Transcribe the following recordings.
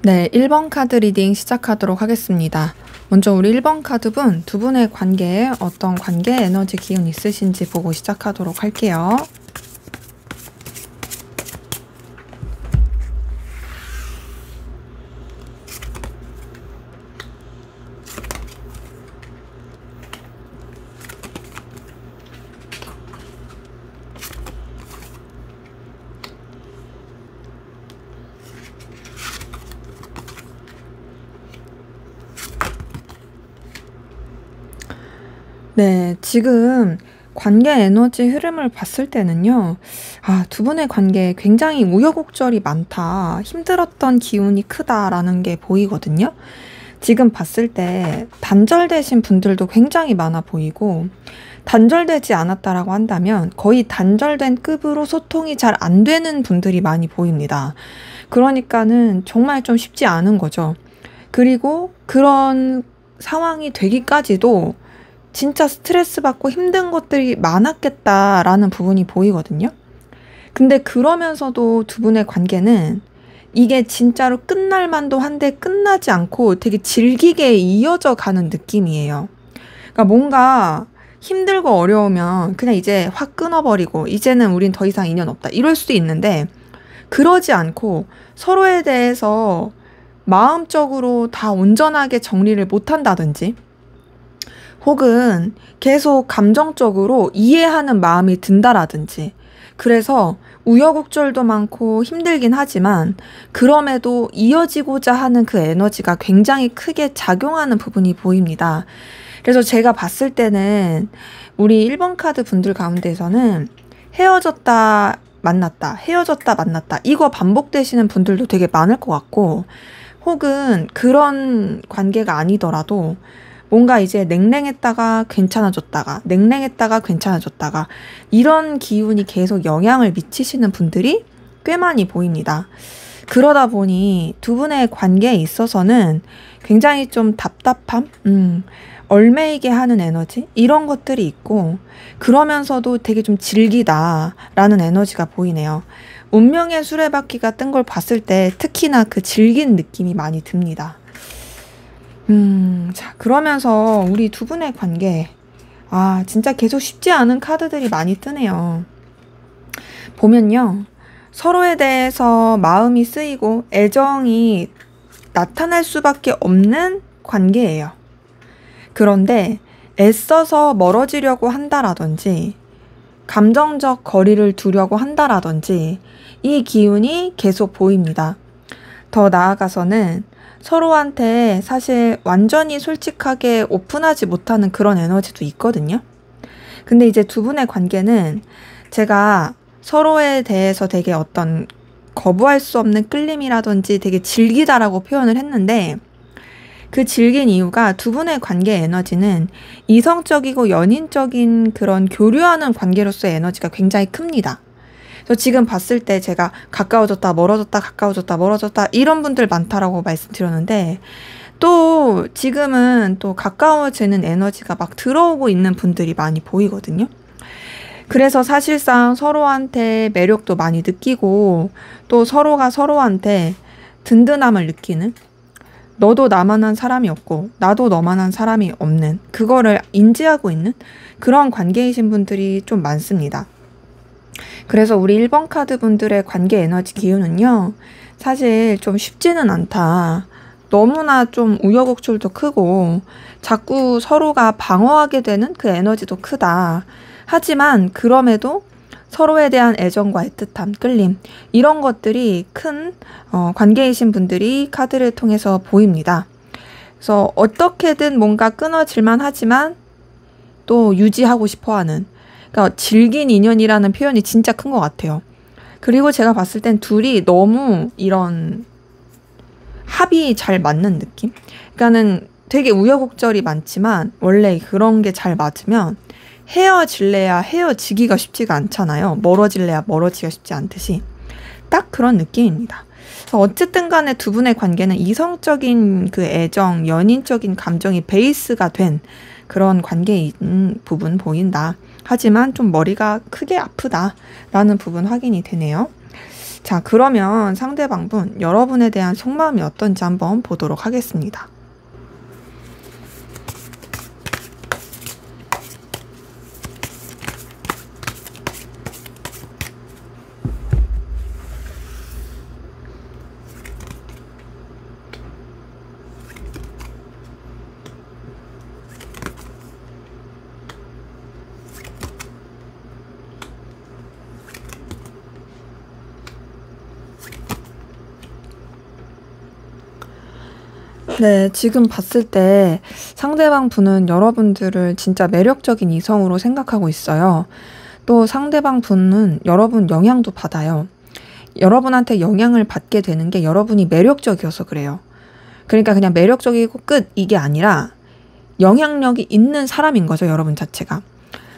네, 1번 카드 리딩 시작하도록 하겠습니다. 먼저 우리 1번 카드분 두 분의 관계에 어떤 관계 에너지 기운 있으신지 보고 시작하도록 할게요. 네, 지금 관계 에너지 흐름을 봤을 때는요. 두 분의 관계에 굉장히 우여곡절이 많다. 힘들었던 기운이 크다라는 게 보이거든요. 지금 봤을 때 단절되신 분들도 굉장히 많아 보이고, 단절되지 않았다라고 한다면 거의 단절된 급으로 소통이 잘 안 되는 분들이 많이 보입니다. 그러니까는 정말 좀 쉽지 않은 거죠. 그리고 그런 상황이 되기까지도 진짜 스트레스 받고 힘든 것들이 많았겠다라는 부분이 보이거든요. 근데 그러면서도 두 분의 관계는 이게 진짜로 끝날 만도 한데 끝나지 않고 되게 질기게 이어져 가는 느낌이에요. 그러니까 뭔가 힘들고 어려우면 그냥 이제 확 끊어버리고 이제는 우린 더 이상 인연 없다 이럴 수도 있는데, 그러지 않고 서로에 대해서 마음적으로 다 온전하게 정리를 못한다든지, 혹은 계속 감정적으로 이해하는 마음이 든다라든지, 그래서 우여곡절도 많고 힘들긴 하지만 그럼에도 이어지고자 하는 그 에너지가 굉장히 크게 작용하는 부분이 보입니다. 그래서 제가 봤을 때는 우리 1번 카드 분들 가운데서는 헤어졌다 만났다, 헤어졌다 만났다 이거 반복되시는 분들도 되게 많을 것 같고, 혹은 그런 관계가 아니더라도 뭔가 이제 냉랭했다가 괜찮아졌다가 냉랭했다가 괜찮아졌다가 이런 기운이 계속 영향을 미치시는 분들이 꽤 많이 보입니다. 그러다 보니 두 분의 관계에 있어서는 굉장히 좀 답답함, 얽매이게 하는 에너지 이런 것들이 있고, 그러면서도 되게 좀 질기다라는 에너지가 보이네요. 운명의 수레바퀴가 뜬 걸 봤을 때 특히나 그 질긴 느낌이 많이 듭니다. 자, 그러면서 우리 두 분의 관계, 진짜 계속 쉽지 않은 카드들이 많이 뜨네요. 보면요, 서로에 대해서 마음이 쓰이고 애정이 나타날 수밖에 없는 관계예요. 그런데 애써서 멀어지려고 한다라든지, 감정적 거리를 두려고 한다라든지, 이 기운이 계속 보입니다. 더 나아가서는 서로한테 사실 완전히 솔직하게 오픈하지 못하는 그런 에너지도 있거든요. 근데 이제 두 분의 관계는 제가 서로에 대해서 되게 어떤 거부할 수 없는 끌림이라든지 되게 질기다라고 표현을 했는데, 그 질긴 이유가 두 분의 관계 에너지는 이성적이고 연인적인 그런 교류하는 관계로서의 에너지가 굉장히 큽니다. 그래서 지금 봤을 때 제가 가까워졌다 멀어졌다 가까워졌다 멀어졌다 이런 분들 많다라고 말씀드렸는데, 또 지금은 또 가까워지는 에너지가 막 들어오고 있는 분들이 많이 보이거든요. 그래서 사실상 서로한테 매력도 많이 느끼고, 또 서로가 서로한테 든든함을 느끼는, 너도 나만한 사람이 없고 나도 너만한 사람이 없는 그거를 인지하고 있는 그런 관계이신 분들이 좀 많습니다. 그래서 우리 1번 카드 분들의 관계 에너지 기운은요, 사실 좀 쉽지는 않다. 너무나 좀 우여곡절도 크고 자꾸 서로가 방어하게 되는 그 에너지도 크다. 하지만 그럼에도 서로에 대한 애정과 애틋함, 끌림 이런 것들이 큰 관계이신 분들이 카드를 통해서 보입니다. 그래서 어떻게든 뭔가 끊어질만 하지만 또 유지하고 싶어하는, 그러니까 질긴 인연이라는 표현이 진짜 큰 것 같아요. 그리고 제가 봤을 땐 둘이 너무 이런 합이 잘 맞는 느낌? 그러니까는 되게 우여곡절이 많지만 원래 그런 게 잘 맞으면 헤어질래야 헤어지기가 쉽지가 않잖아요. 멀어질래야 멀어지기가 쉽지 않듯이 딱 그런 느낌입니다. 그래서 어쨌든 간에 두 분의 관계는 이성적인 그 애정, 연인적인 감정이 베이스가 된 그런 관계인 부분 보인다. 하지만 좀 머리가 크게 아프다라는 부분 확인이 되네요. 자, 그러면 상대방분 여러분에 대한 속마음이 어떤지 한번 보도록 하겠습니다. 네, 지금 봤을 때 상대방 분은 여러분들을 진짜 매력적인 이성으로 생각하고 있어요. 또 상대방 분은 여러분 영향도 받아요. 여러분한테 영향을 받게 되는 게 여러분이 매력적이어서 그래요. 그러니까 그냥 매력적이고 끝 이게 아니라 영향력이 있는 사람인 거죠, 여러분 자체가.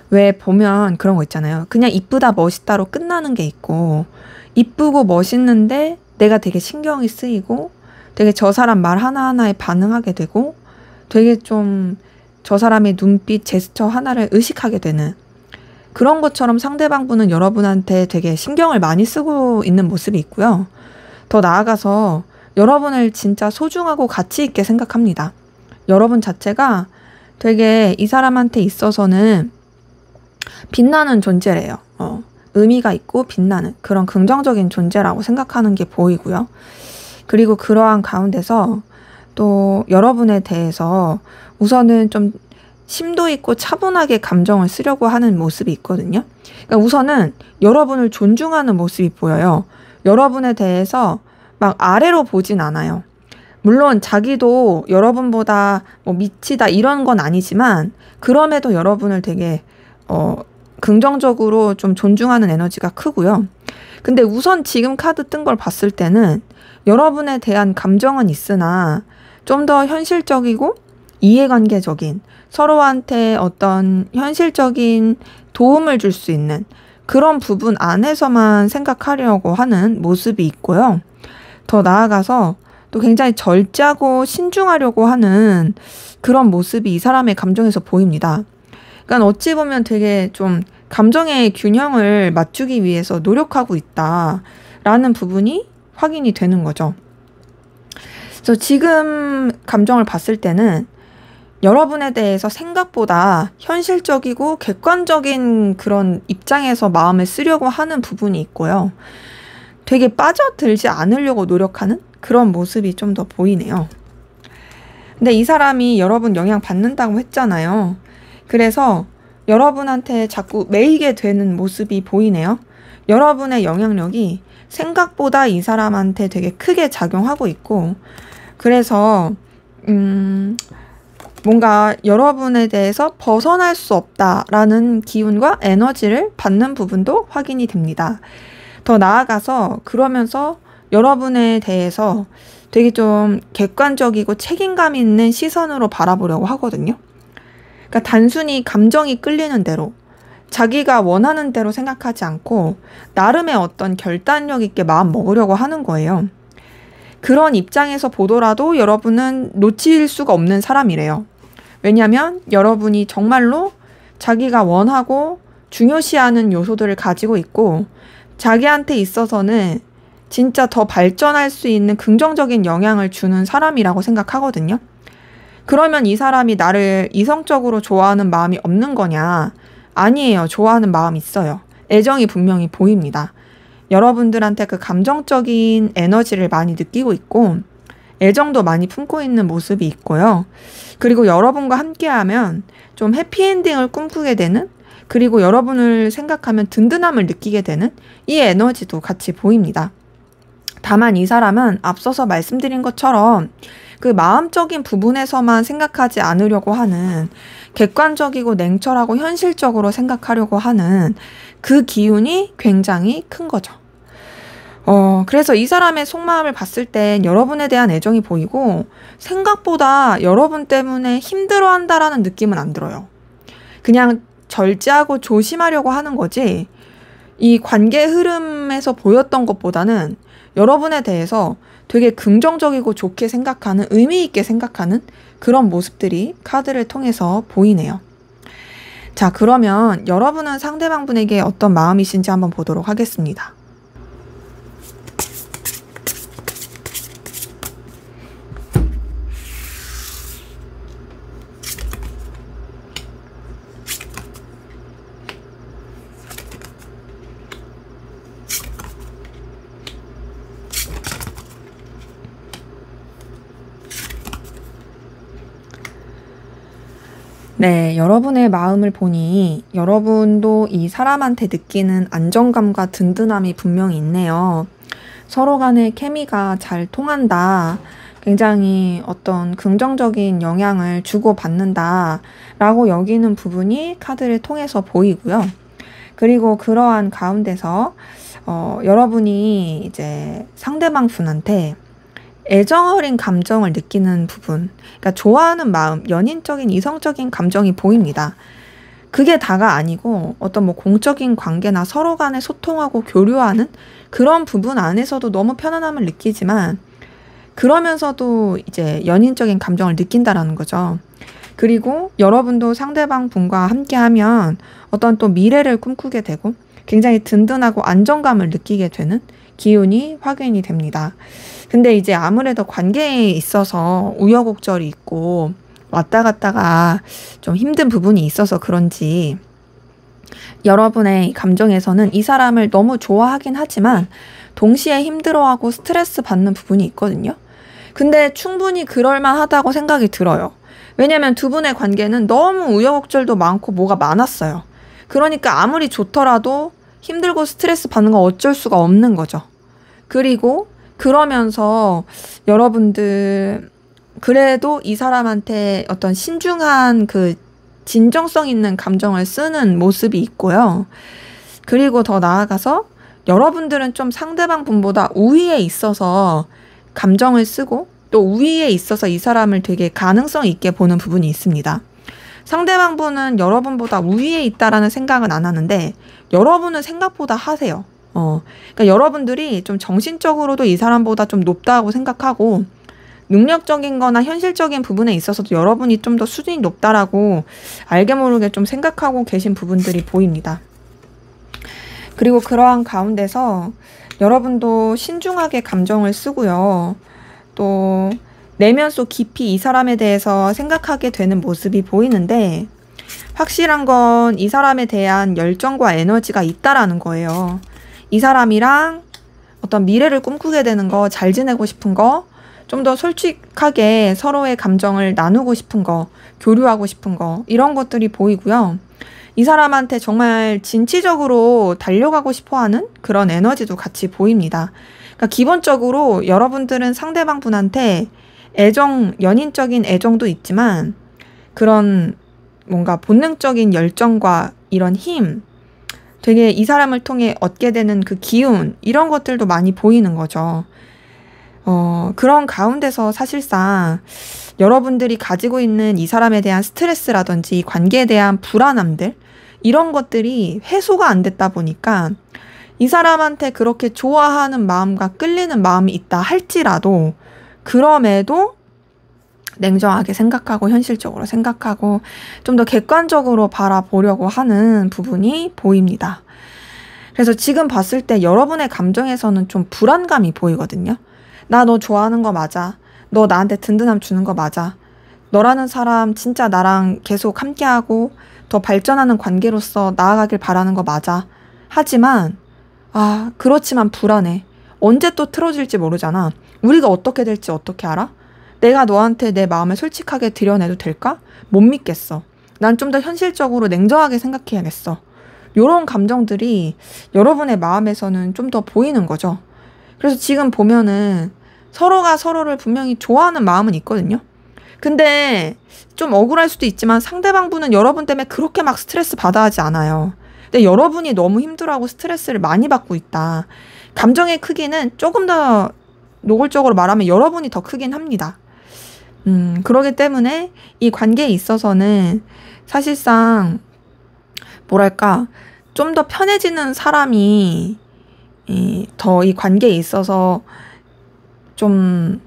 왜 보면 그런 거 있잖아요. 그냥 이쁘다 멋있다로 끝나는 게 있고, 이쁘고 멋있는데 내가 되게 신경이 쓰이고 되게 저 사람 말 하나하나에 반응하게 되고 되게 좀 저 사람의 눈빛, 제스처 하나를 의식하게 되는 그런 것처럼 상대방 분은 여러분한테 되게 신경을 많이 쓰고 있는 모습이 있고요. 더 나아가서 여러분을 진짜 소중하고 가치 있게 생각합니다. 여러분 자체가 되게 이 사람한테 있어서는 빛나는 존재래요. 의미가 있고 빛나는 그런 긍정적인 존재라고 생각하는 게 보이고요. 그리고 그러한 가운데서 또 여러분에 대해서 우선은 좀 심도 있고 차분하게 감정을 쓰려고 하는 모습이 있거든요. 그러니까 우선은 여러분을 존중하는 모습이 보여요. 여러분에 대해서 막 아래로 보진 않아요. 물론 자기도 여러분보다 뭐 미치다 이런 건 아니지만 그럼에도 여러분을 되게 긍정적으로 좀 존중하는 에너지가 크고요. 근데 우선 지금 카드 뜬 걸 봤을 때는 여러분에 대한 감정은 있으나 좀 더 현실적이고 이해관계적인 서로한테 어떤 현실적인 도움을 줄 수 있는 그런 부분 안에서만 생각하려고 하는 모습이 있고요. 더 나아가서 또 굉장히 절제하고 신중하려고 하는 그런 모습이 이 사람의 감정에서 보입니다. 그러니까 어찌 보면 되게 좀 감정의 균형을 맞추기 위해서 노력하고 있다라는 부분이 확인이 되는 거죠. 그래서 지금 감정을 봤을 때는 여러분에 대해서 생각보다 현실적이고 객관적인 그런 입장에서 마음을 쓰려고 하는 부분이 있고요. 되게 빠져들지 않으려고 노력하는 그런 모습이 좀 더 보이네요. 근데 이 사람이 여러분 영향 받는다고 했잖아요. 그래서 여러분한테 자꾸 매이게 되는 모습이 보이네요. 여러분의 영향력이 생각보다 이 사람한테 되게 크게 작용하고 있고, 그래서 뭔가 여러분에 대해서 벗어날 수 없다라는 기운과 에너지를 받는 부분도 확인이 됩니다. 더 나아가서 그러면서 여러분에 대해서 되게 좀 객관적이고 책임감 있는 시선으로 바라보려고 하거든요. 그러니까 단순히 감정이 끌리는 대로 자기가 원하는 대로 생각하지 않고 나름의 어떤 결단력 있게 마음 먹으려고 하는 거예요. 그런 입장에서 보더라도 여러분은 놓칠 수가 없는 사람이래요. 왜냐하면 여러분이 정말로 자기가 원하고 중요시하는 요소들을 가지고 있고 자기한테 있어서는 진짜 더 발전할 수 있는 긍정적인 영향을 주는 사람이라고 생각하거든요. 그러면 이 사람이 나를 이성적으로 좋아하는 마음이 없는 거냐? 아니에요. 좋아하는 마음이 있어요. 애정이 분명히 보입니다. 여러분들한테 그 감정적인 에너지를 많이 느끼고 있고 애정도 많이 품고 있는 모습이 있고요. 그리고 여러분과 함께하면 좀 해피엔딩을 꿈꾸게 되는, 그리고 여러분을 생각하면 든든함을 느끼게 되는 이 에너지도 같이 보입니다. 다만 이 사람은 앞서서 말씀드린 것처럼 그 마음적인 부분에서만 생각하지 않으려고 하는, 객관적이고 냉철하고 현실적으로 생각하려고 하는 그 기운이 굉장히 큰 거죠. 그래서 이 사람의 속마음을 봤을 땐 여러분에 대한 애정이 보이고 생각보다 여러분 때문에 힘들어한다라는 느낌은 안 들어요. 그냥 절제하고 조심하려고 하는 거지, 이 관계 흐름에서 보였던 것보다는 여러분에 대해서 되게 긍정적이고 좋게 생각하는, 의미 있게 생각하는 그런 모습들이 카드를 통해서 보이네요. 자, 그러면 여러분은 상대방 분에게 어떤 마음이신지 한번 보도록 하겠습니다. 네, 여러분의 마음을 보니 여러분도 이 사람한테 느끼는 안정감과 든든함이 분명히 있네요. 서로 간의 케미가 잘 통한다. 굉장히 어떤 긍정적인 영향을 주고받는다. 라고 여기는 부분이 카드를 통해서 보이고요. 그리고 그러한 가운데서 여러분이 이제 상대방 분한테 애정 어린 감정을 느끼는 부분, 그러니까 좋아하는 마음, 연인적인 이성적인 감정이 보입니다. 그게 다가 아니고 어떤 뭐 공적인 관계나 서로 간에 소통하고 교류하는 그런 부분 안에서도 너무 편안함을 느끼지만 그러면서도 이제 연인적인 감정을 느낀다라는 거죠. 그리고 여러분도 상대방 분과 함께하면 어떤 또 미래를 꿈꾸게 되고 굉장히 든든하고 안정감을 느끼게 되는 기운이 확인이 됩니다. 근데 이제 아무래도 관계에 있어서 우여곡절이 있고 왔다 갔다가 좀 힘든 부분이 있어서 그런지 여러분의 감정에서는 이 사람을 너무 좋아하긴 하지만 동시에 힘들어하고 스트레스 받는 부분이 있거든요. 근데 충분히 그럴만하다고 생각이 들어요. 왜냐면 두 분의 관계는 너무 우여곡절도 많고 뭐가 많았어요. 그러니까 아무리 좋더라도 힘들고 스트레스 받는 건 어쩔 수가 없는 거죠. 그리고 그러면서 여러분들 그래도 이 사람한테 어떤 신중한 그 진정성 있는 감정을 쓰는 모습이 있고요. 그리고 더 나아가서 여러분들은 좀 상대방 분보다 우위에 있어서 감정을 쓰고 또 우위에 있어서 이 사람을 되게 가능성 있게 보는 부분이 있습니다. 상대방 분은 여러분보다 우위에 있다라는 생각은 안 하는데 여러분은 생각보다 하세요. 그러니까 여러분들이 좀 정신적으로도 이 사람보다 좀 높다고 생각하고 능력적인 거나 현실적인 부분에 있어서도 여러분이 좀 더 수준이 높다라고 알게 모르게 좀 생각하고 계신 부분들이 보입니다. 그리고 그러한 가운데서 여러분도 신중하게 감정을 쓰고요. 또 내면 속 깊이 이 사람에 대해서 생각하게 되는 모습이 보이는데 확실한 건 이 사람에 대한 열정과 에너지가 있다라는 거예요. 이 사람이랑 어떤 미래를 꿈꾸게 되는 거, 잘 지내고 싶은 거, 좀 더 솔직하게 서로의 감정을 나누고 싶은 거, 교류하고 싶은 거, 이런 것들이 보이고요. 이 사람한테 정말 진취적으로 달려가고 싶어 하는 그런 에너지도 같이 보입니다. 그러니까 기본적으로 여러분들은 상대방 분한테 애정, 연인적인 애정도 있지만 그런 뭔가 본능적인 열정과 이런 힘, 되게 이 사람을 통해 얻게 되는 그 기운, 이런 것들도 많이 보이는 거죠. 그런 가운데서 사실상 여러분들이 가지고 있는 이 사람에 대한 스트레스라든지 관계에 대한 불안함들, 이런 것들이 해소가 안 됐다 보니까 이 사람한테 그렇게 좋아하는 마음과 끌리는 마음이 있다 할지라도 그럼에도 냉정하게 생각하고 현실적으로 생각하고 좀 더 객관적으로 바라보려고 하는 부분이 보입니다. 그래서 지금 봤을 때 여러분의 감정에서는 좀 불안감이 보이거든요. 나 너 좋아하는 거 맞아. 너 나한테 든든함 주는 거 맞아. 너라는 사람 진짜 나랑 계속 함께하고 더 발전하는 관계로서 나아가길 바라는 거 맞아. 하지만 그렇지만 불안해. 언제 또 틀어질지 모르잖아. 우리가 어떻게 될지 어떻게 알아? 내가 너한테 내 마음을 솔직하게 드러내도 될까? 못 믿겠어. 난 좀 더 현실적으로 냉정하게 생각해야겠어. 이런 감정들이 여러분의 마음에서는 좀 더 보이는 거죠. 그래서 지금 보면은 서로가 서로를 분명히 좋아하는 마음은 있거든요. 근데 좀 억울할 수도 있지만 상대방 분은 여러분 때문에 그렇게 막 스트레스 받아 하지 않아요. 근데 여러분이 너무 힘들어하고 스트레스를 많이 받고 있다. 감정의 크기는 조금 더 노골적으로 말하면 여러분이 더 크긴 합니다. 그러기 때문에 이 관계에 있어서는 사실상 뭐랄까 좀 더 편해지는 사람이 더 이 관계에 있어서 좀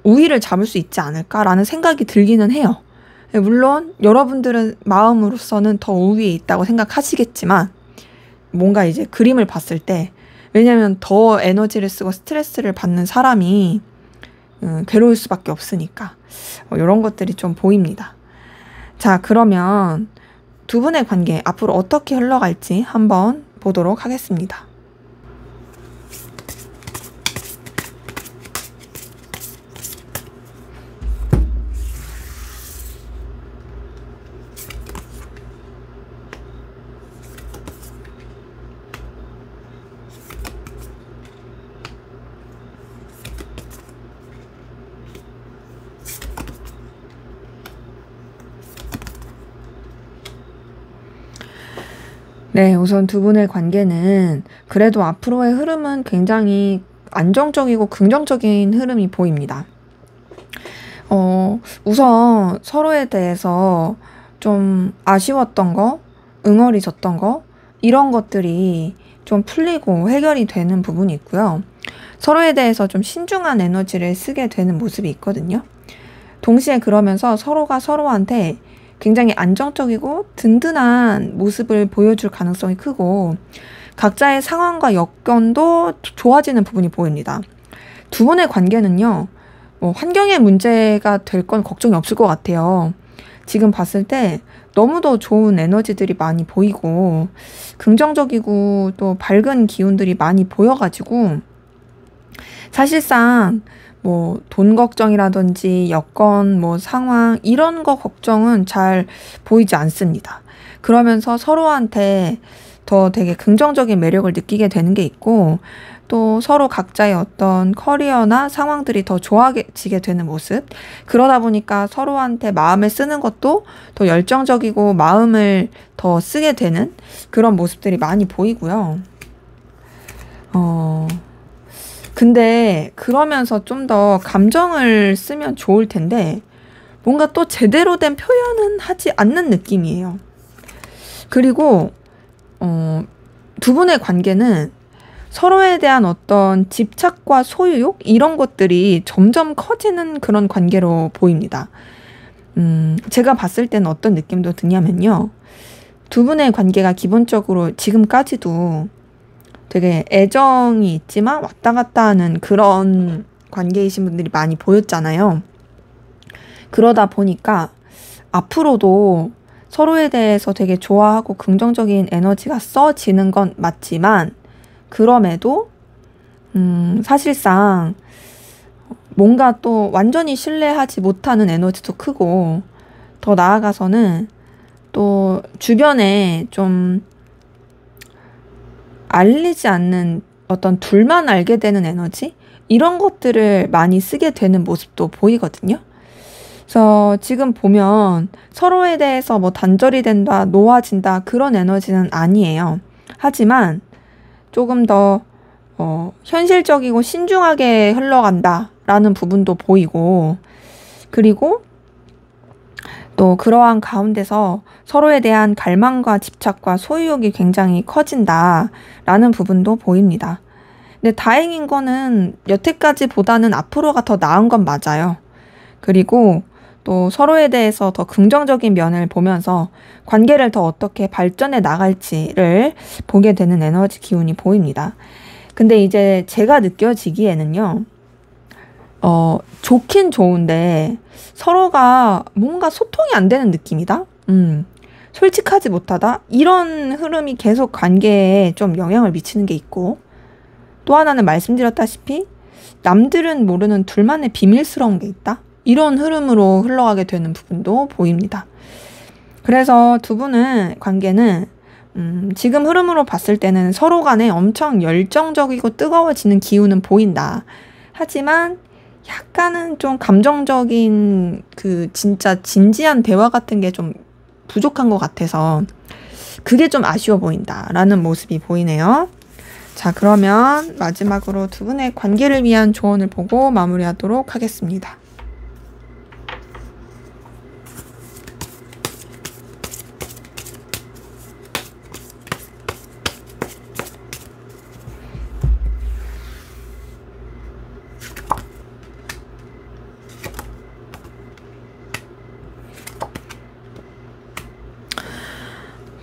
우위를 잡을 수 있지 않을까라는 생각이 들기는 해요. 물론 여러분들은 마음으로서는 더 우위에 있다고 생각하시겠지만 뭔가 이제 그림을 봤을 때 왜냐면 더 에너지를 쓰고 스트레스를 받는 사람이 괴로울 수밖에 없으니까 이런 것들이 좀 보입니다. 자, 그러면 두 분의 관계 앞으로 어떻게 흘러갈지 한번 보도록 하겠습니다. 네, 우선 두 분의 관계는 그래도 앞으로의 흐름은 굉장히 안정적이고 긍정적인 흐름이 보입니다. 우선 서로에 대해서 좀 아쉬웠던 거, 응어리졌던 거, 이런 것들이 좀 풀리고 해결이 되는 부분이 있고요. 서로에 대해서 좀 신중한 에너지를 쓰게 되는 모습이 있거든요. 동시에 그러면서 서로가 서로한테 굉장히 안정적이고 든든한 모습을 보여줄 가능성이 크고 각자의 상황과 여건도 좋아지는 부분이 보입니다. 두 분의 관계는요, 환경의 문제가 될 건 걱정이 없을 것 같아요. 지금 봤을 때 너무도 좋은 에너지들이 많이 보이고 긍정적이고 또 밝은 기운들이 많이 보여가지고 사실상 뭐 돈 걱정이라든지 여건 뭐 상황 이런 거 걱정은 잘 보이지 않습니다. 그러면서 서로한테 더 되게 긍정적인 매력을 느끼게 되는 게 있고 또 서로 각자의 어떤 커리어나 상황들이 더 좋아지게 되는 모습. 그러다 보니까 서로한테 마음을 쓰는 것도 더 열정적이고 마음을 더 쓰게 되는 그런 모습들이 많이 보이고요. 근데 그러면서 좀 더 감정을 쓰면 좋을 텐데 뭔가 또 제대로 된 표현은 하지 않는 느낌이에요. 그리고 두 분의 관계는 서로에 대한 어떤 집착과 소유욕 이런 것들이 점점 커지는 그런 관계로 보입니다. 제가 봤을 때는 어떤 느낌도 드냐면요. 두 분의 관계가 기본적으로 지금까지도 되게 애정이 있지만 왔다 갔다 하는 그런 관계이신 분들이 많이 보였잖아요. 그러다 보니까 앞으로도 서로에 대해서 되게 좋아하고 긍정적인 에너지가 써지는 건 맞지만 그럼에도 사실상 뭔가 또 완전히 신뢰하지 못하는 에너지도 크고 더 나아가서는 또 주변에 좀 알리지 않는 어떤 둘만 알게 되는 에너지? 이런 것들을 많이 쓰게 되는 모습도 보이거든요. 그래서 지금 보면 서로에 대해서 뭐 단절이 된다, 놓아진다 그런 에너지는 아니에요. 하지만 조금 더 현실적이고 신중하게 흘러간다라는 부분도 보이고 그리고 또 그러한 가운데서 서로에 대한 갈망과 집착과 소유욕이 굉장히 커진다라는 부분도 보입니다. 근데 다행인 거는 여태까지보다는 앞으로가 더 나은 건 맞아요. 그리고 또 서로에 대해서 더 긍정적인 면을 보면서 관계를 더 어떻게 발전해 나갈지를 보게 되는 에너지 기운이 보입니다. 근데 이제 제가 느껴지기에는요, 좋긴 좋은데 서로가 뭔가 소통이 안 되는 느낌이다? 솔직하지 못하다? 이런 흐름이 계속 관계에 좀 영향을 미치는 게 있고 또 하나는 말씀드렸다시피 남들은 모르는 둘만의 비밀스러운 게 있다? 이런 흐름으로 흘러가게 되는 부분도 보입니다. 그래서 두 분의 관계는 지금 흐름으로 봤을 때는 서로 간에 엄청 열정적이고 뜨거워지는 기운은 보인다. 하지만 약간은 좀 감정적인 그 진짜 진지한 대화 같은 게 좀 부족한 것 같아서 그게 좀 아쉬워 보인다라는 모습이 보이네요. 자, 그러면 마지막으로 두 분의 관계를 위한 조언을 보고 마무리하도록 하겠습니다.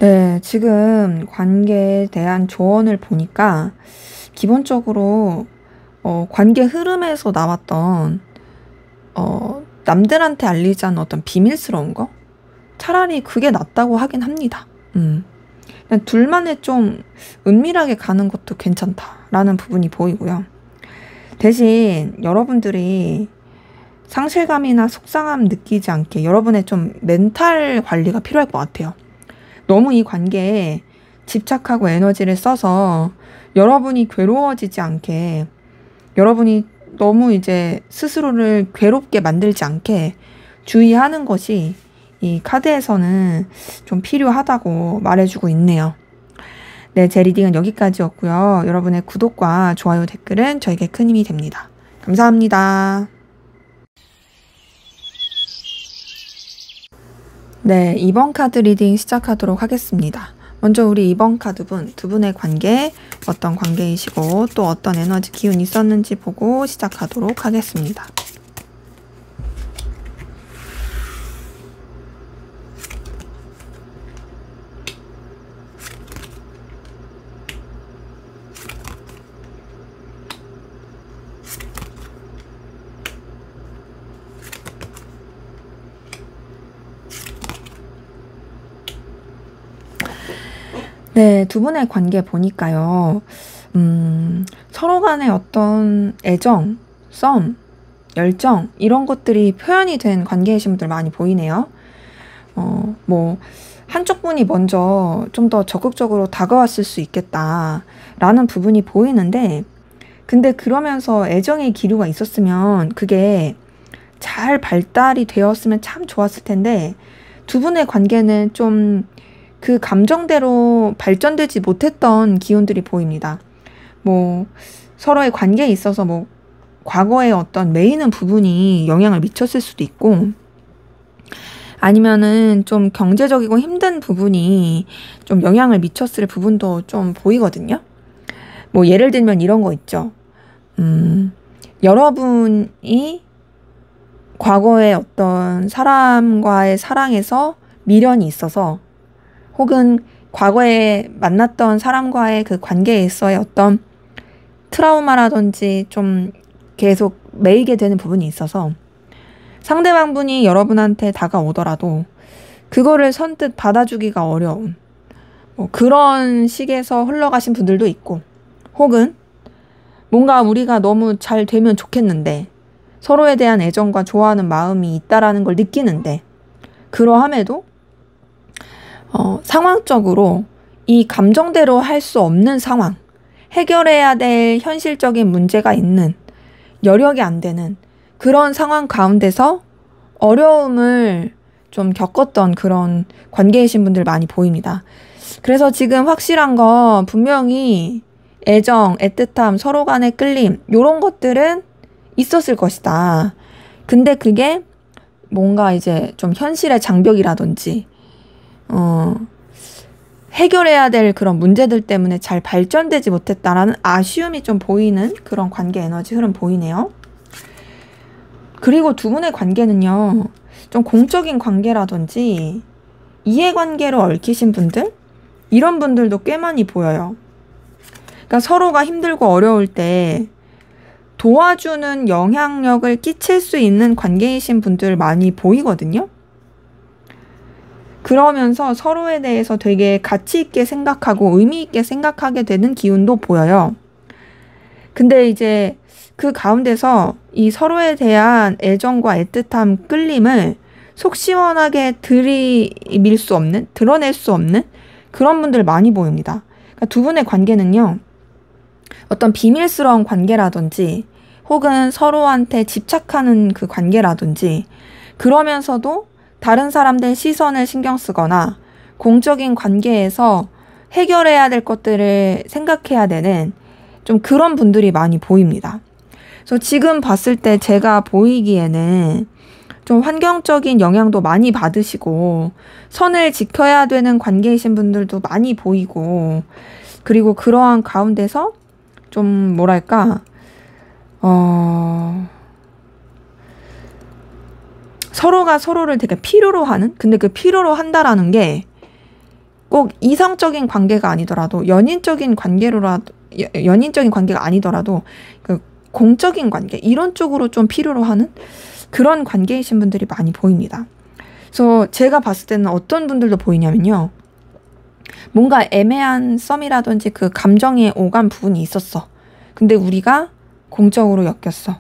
네, 지금 관계에 대한 조언을 보니까 기본적으로 관계 흐름에서 나왔던 남들한테 알리지 않은 어떤 비밀스러운 거? 차라리 그게 낫다고 하긴 합니다. 그냥 둘만의 좀 은밀하게 가는 것도 괜찮다라는 부분이 보이고요. 대신 여러분들이 상실감이나 속상함 느끼지 않게 여러분의 좀 멘탈 관리가 필요할 것 같아요. 너무 이 관계에 집착하고 에너지를 써서 여러분이 괴로워지지 않게 여러분이 너무 이제 스스로를 괴롭게 만들지 않게 주의하는 것이 이 카드에서는 좀 필요하다고 말해주고 있네요. 네, 제 리딩은 여기까지였고요. 여러분의 구독과 좋아요, 댓글은 저에게 큰 힘이 됩니다. 감사합니다. 네, 2번 카드 리딩 시작하도록 하겠습니다. 먼저 우리 2번 카드분, 두 분의 관계, 어떤 관계이시고 또 어떤 에너지 기운이 있었는지 보고 시작하도록 하겠습니다. 네, 두 분의 관계 보니까요. 서로 간의 어떤 애정, 썸, 열정 이런 것들이 표현이 된 관계이신 분들 많이 보이네요. 한쪽 분이 먼저 좀 더 적극적으로 다가왔을 수 있겠다라는 부분이 보이는데, 근데 그러면서 애정의 기류가 있었으면 그게 잘 발달이 되었으면 참 좋았을 텐데, 두 분의 관계는 좀 그 감정대로 발전되지 못했던 기운들이 보입니다. 서로의 관계에 있어서 과거의 어떤 메이는 부분이 영향을 미쳤을 수도 있고, 아니면은 좀 경제적이고 힘든 부분이 좀 영향을 미쳤을 부분도 좀 보이거든요. 예를 들면 이런 거 있죠. 여러분이 과거에 어떤 사람과의 사랑에서 미련이 있어서, 혹은 과거에 만났던 사람과의 그 관계에서의 어떤 트라우마라든지 좀 계속 매이게 되는 부분이 있어서 상대방 분이 여러분한테 다가오더라도 그거를 선뜻 받아주기가 어려운 그런 식에서 흘러가신 분들도 있고, 혹은 뭔가 우리가 너무 잘 되면 좋겠는데 서로에 대한 애정과 좋아하는 마음이 있다라는 걸 느끼는데, 그러함에도 상황적으로 이 감정대로 할 수 없는 상황, 해결해야 될 현실적인 문제가 있는, 여력이 안 되는 그런 상황 가운데서 어려움을 좀 겪었던 그런 관계이신 분들 많이 보입니다. 그래서 지금 확실한 건 분명히 애정, 애틋함, 서로 간의 끌림 이런 것들은 있었을 것이다. 근데 그게 뭔가 이제 좀 현실의 장벽이라든지 해결해야 될 그런 문제들 때문에 잘 발전되지 못했다라는 아쉬움이 좀 보이는 그런 관계 에너지 흐름 보이네요. 그리고 두 분의 관계는요, 좀 공적인 관계라든지 이해관계로 얽히신 분들, 이런 분들도 꽤 많이 보여요. 그러니까 서로가 힘들고 어려울 때 도와주는 영향력을 끼칠 수 있는 관계이신 분들 많이 보이거든요. 그러면서 서로에 대해서 되게 가치 있게 생각하고 의미 있게 생각하게 되는 기운도 보여요. 근데 이제 그 가운데서 이 서로에 대한 애정과 애틋함, 끌림을 속 시원하게 들이밀 수 없는, 드러낼 수 없는 그런 분들 많이 보입니다. 그러니까 두 분의 관계는요, 어떤 비밀스러운 관계라든지 혹은 서로한테 집착하는 그 관계라든지, 그러면서도 다른 사람들 시선을 신경 쓰거나 공적인 관계에서 해결해야 될 것들을 생각해야 되는 좀 그런 분들이 많이 보입니다. 그래서 지금 봤을 때 제가 보이기에는 좀 환경적인 영향도 많이 받으시고 선을 지켜야 되는 관계이신 분들도 많이 보이고, 그리고 그러한 가운데서 좀 뭐랄까 서로가 서로를 되게 필요로 하는, 근데 그 필요로 한다라는 게 꼭 이성적인 관계가 아니더라도 연인적인 관계가 아니더라도 그 공적인 관계 이런 쪽으로 좀 필요로 하는 그런 관계이신 분들이 많이 보입니다. 그래서 제가 봤을 때는 어떤 분들도 보이냐면요, 뭔가 애매한 썸이라든지 그 감정의 오간 부분이 있었어. 근데 우리가 공적으로 엮였어.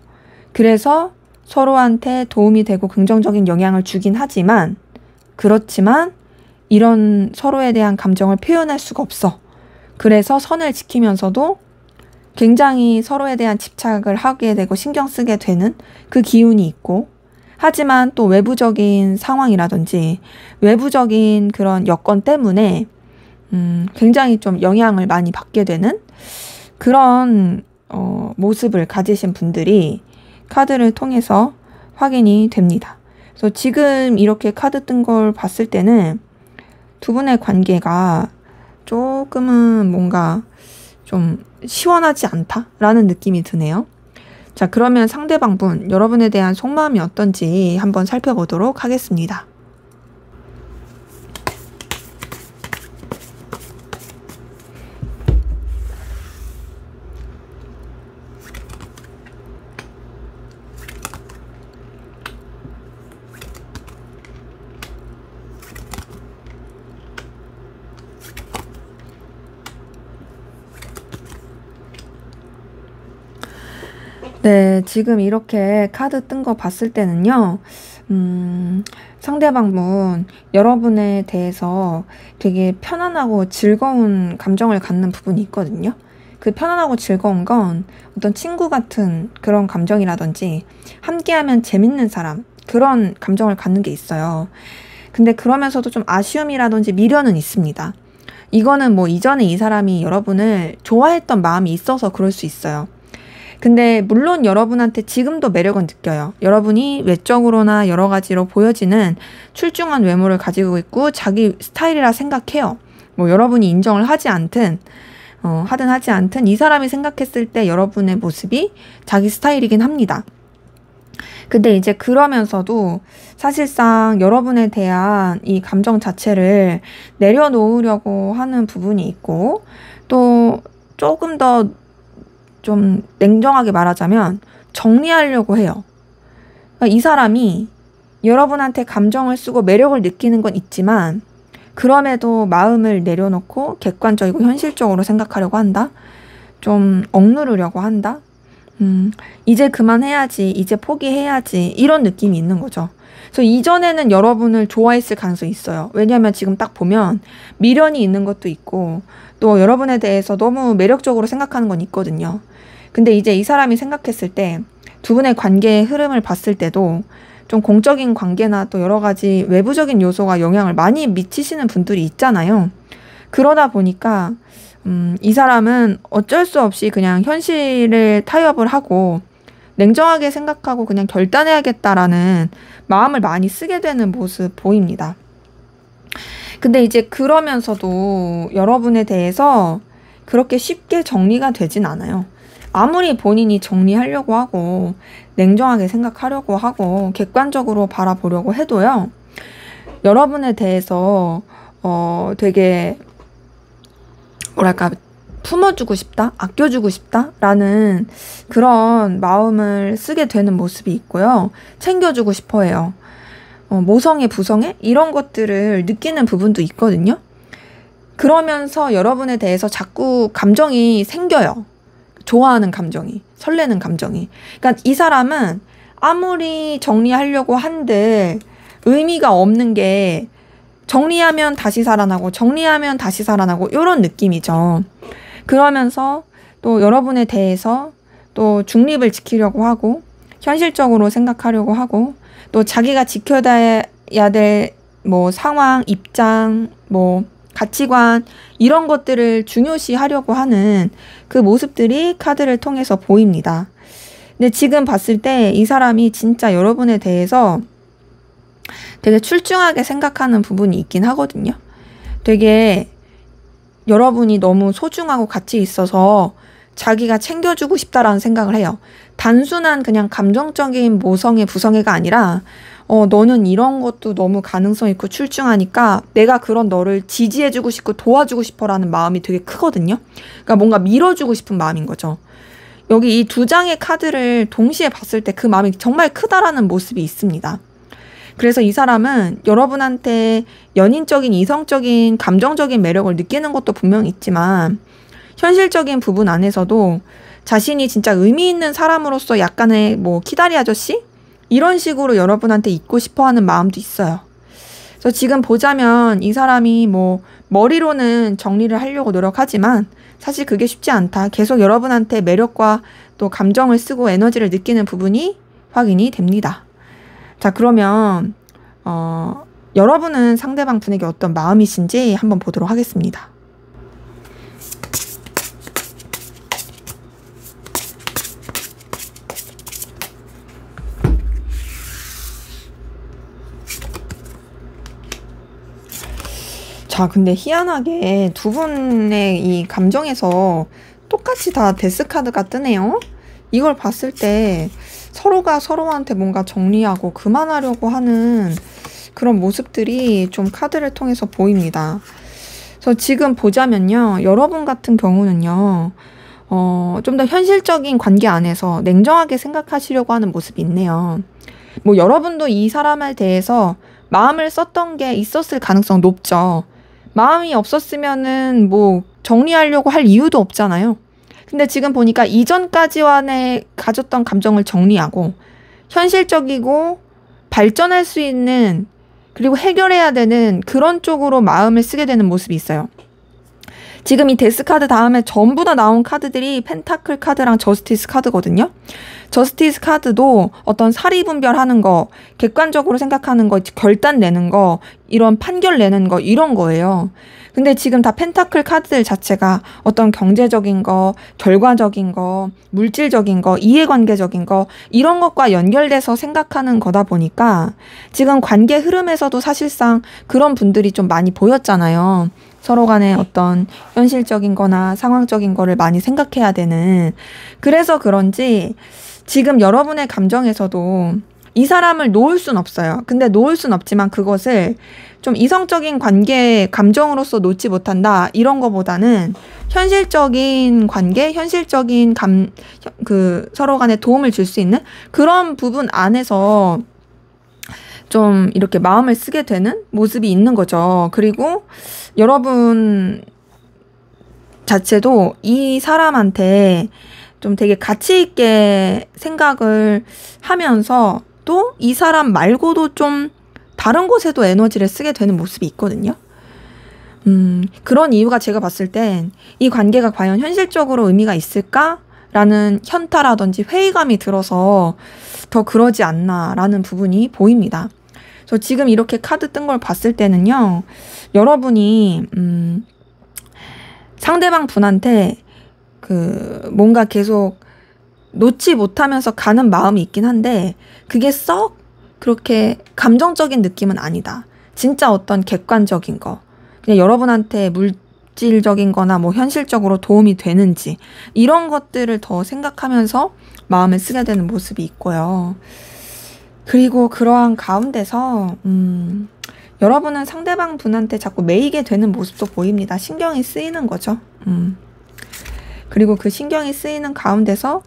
그래서 서로한테 도움이 되고 긍정적인 영향을 주긴 하지만, 그렇지만 이런 서로에 대한 감정을 표현할 수가 없어. 그래서 선을 지키면서도 굉장히 서로에 대한 집착을 하게 되고 신경 쓰게 되는 그 기운이 있고, 하지만 또 외부적인 상황이라든지 외부적인 그런 여건 때문에 굉장히 좀 영향을 많이 받게 되는 그런 모습을 가지신 분들이 카드를 통해서 확인이 됩니다. 그래서 지금 이렇게 카드 뜬 걸 봤을 때는 두 분의 관계가 조금은 뭔가 좀 시원하지 않다라는 느낌이 드네요. 자, 그러면 상대방 분, 여러분에 대한 속마음이 어떤지 한번 살펴보도록 하겠습니다. 네, 지금 이렇게 카드 뜬 거 봤을 때는요, 상대방 분, 여러분에 대해서 되게 편안하고 즐거운 감정을 갖는 부분이 있거든요. 그 편안하고 즐거운 건 어떤 친구 같은 그런 감정이라든지, 함께하면 재밌는 사람, 그런 감정을 갖는 게 있어요. 근데 그러면서도 좀 아쉬움이라든지 미련은 있습니다. 이거는 뭐 이전에 이 사람이 여러분을 좋아했던 마음이 있어서 그럴 수 있어요. 근데 물론 여러분한테 지금도 매력은 느껴요. 여러분이 외적으로나 여러 가지로 보여지는 출중한 외모를 가지고 있고 자기 스타일이라 생각해요. 뭐 여러분이 인정을 하지 않든 하든 하지 않든 이 사람이 생각했을 때 여러분의 모습이 자기 스타일이긴 합니다. 근데 이제 그러면서도 사실상 여러분에 대한 이 감정 자체를 내려놓으려고 하는 부분이 있고, 또 조금 더 좀 냉정하게 말하자면 정리하려고 해요. 그러니까 이 사람이 여러분한테 감정을 쓰고 매력을 느끼는 건 있지만 그럼에도 마음을 내려놓고 객관적이고 현실적으로 생각하려고 한다. 좀 억누르려고 한다. 이제 그만해야지, 이제 포기해야지, 이런 느낌이 있는 거죠. 그래서 이전에는 여러분을 좋아했을 가능성이 있어요. 왜냐하면 지금 딱 보면 미련이 있는 것도 있고 또 여러분에 대해서 너무 매력적으로 생각하는 건 있거든요. 근데 이제 이 사람이 생각했을 때 두 분의 관계의 흐름을 봤을 때도 좀 공적인 관계나 또 여러 가지 외부적인 요소가 영향을 많이 미치시는 분들이 있잖아요. 그러다 보니까 이 사람은 어쩔 수 없이 그냥 현실을 타협을 하고 냉정하게 생각하고 그냥 결단해야겠다라는 마음을 많이 쓰게 되는 모습 보입니다. 근데 이제 그러면서도 여러분에 대해서 그렇게 쉽게 정리가 되진 않아요. 아무리 본인이 정리하려고 하고 냉정하게 생각하려고 하고 객관적으로 바라보려고 해도요. 여러분에 대해서 되게 뭐랄까 품어주고 싶다, 아껴주고 싶다라는 그런 마음을 쓰게 되는 모습이 있고요. 챙겨주고 싶어 해요. 모성애, 부성애 이런 것들을 느끼는 부분도 있거든요. 그러면서 여러분에 대해서 자꾸 감정이 생겨요. 좋아하는 감정이, 설레는 감정이. 그러니까 이 사람은 아무리 정리하려고 한들 의미가 없는 게 정리하면 다시 살아나고 정리하면 다시 살아나고 이런 느낌이죠. 그러면서 또 여러분에 대해서 또 중립을 지키려고 하고 현실적으로 생각하려고 하고 또 자기가 지켜야 될 뭐 상황, 입장, 뭐 가치관 이런 것들을 중요시 하려고 하는 그 모습들이 카드를 통해서 보입니다. 근데 지금 봤을 때 이 사람이 진짜 여러분에 대해서 되게 출중하게 생각하는 부분이 있긴 하거든요. 되게 여러분이 너무 소중하고 가치 있어서 자기가 챙겨주고 싶다라는 생각을 해요. 단순한 그냥 감정적인 모성애, 부성애가 아니라 너는 이런 것도 너무 가능성 있고 출중하니까 내가 그런 너를 지지해주고 싶고 도와주고 싶어라는 마음이 되게 크거든요. 그러니까 뭔가 밀어주고 싶은 마음인 거죠. 여기 이 두 장의 카드를 동시에 봤을 때 그 마음이 정말 크다라는 모습이 있습니다. 그래서 이 사람은 여러분한테 연인적인, 이성적인, 감정적인 매력을 느끼는 것도 분명히 있지만 현실적인 부분 안에서도 자신이 진짜 의미 있는 사람으로서 약간의 뭐 키다리 아저씨? 이런 식으로 여러분한테 있고 싶어 하는 마음도 있어요. 그래서 지금 보자면 이 사람이 뭐 머리로는 정리를 하려고 노력하지만 사실 그게 쉽지 않다. 계속 여러분한테 매력과 또 감정을 쓰고 에너지를 느끼는 부분이 확인이 됩니다. 자, 그러면 여러분은 상대방 분에게 어떤 마음이신지 한번 보도록 하겠습니다. 자, 근데 희한하게 두 분의 이 감정에서 똑같이 다 데스카드가 뜨네요. 이걸 봤을 때 서로가 서로한테 뭔가 정리하고 그만하려고 하는 그런 모습들이 좀 카드를 통해서 보입니다. 그래서 지금 보자면요. 여러분 같은 경우는요. 좀 더 현실적인 관계 안에서 냉정하게 생각하시려고 하는 모습이 있네요. 뭐 여러분도 이 사람에 대해서 마음을 썼던 게 있었을 가능성 높죠. 마음이 없었으면은 뭐 정리하려고 할 이유도 없잖아요. 근데 지금 보니까 이전까지와의 가졌던 감정을 정리하고 현실적이고 발전할 수 있는 그리고 해결해야 되는 그런 쪽으로 마음을 쓰게 되는 모습이 있어요. 지금 이 데스 카드 다음에 전부 다 나온 카드들이 펜타클 카드랑 저스티스 카드거든요. 저스티스 카드도 어떤 사리 분별하는 거, 객관적으로 생각하는 거, 결단 내는 거, 이런 판결 내는 거, 이런 거예요. 근데 지금 다 펜타클 카드들 자체가 어떤 경제적인 거, 결과적인 거, 물질적인 거, 이해관계적인 거, 이런 것과 연결돼서 생각하는 거다 보니까 지금 관계 흐름에서도 사실상 그런 분들이 좀 많이 보였잖아요. 서로 간에 어떤 현실적인 거나 상황적인 거를 많이 생각해야 되는. 그래서 그런지 지금 여러분의 감정에서도 이 사람을 놓을 순 없어요. 근데 놓을 순 없지만 그것을 좀 이성적인 관계 감정으로서 놓지 못한다. 이런 거보다는 현실적인 관계, 현실적인 서로 간에 도움을 줄 수 있는 그런 부분 안에서 좀 이렇게 마음을 쓰게 되는 모습이 있는 거죠. 그리고 여러분 자체도 이 사람한테 좀 되게 가치 있게 생각을 하면서 또 이 사람 말고도 좀 다른 곳에도 에너지를 쓰게 되는 모습이 있거든요. 그런 이유가 제가 봤을 땐 이 관계가 과연 현실적으로 의미가 있을까라는 현타라든지 회의감이 들어서 더 그러지 않나라는 부분이 보입니다. 그래서 지금 이렇게 카드 뜬 걸 봤을 때는요. 여러분이 상대방 분한테 뭔가 계속 놓지 못하면서 가는 마음이 있긴 한데 그게 썩 그렇게 감정적인 느낌은 아니다. 진짜 어떤 객관적인 거. 그냥 여러분한테 물질적인 거나 뭐 현실적으로 도움이 되는지 이런 것들을 더 생각하면서 마음을 쓰게 되는 모습이 있고요. 그리고 그러한 가운데서 여러분은 상대방 분한테 자꾸 매이게 되는 모습도 보입니다. 신경이 쓰이는 거죠. 그리고 그 신경이 쓰이는 가운데서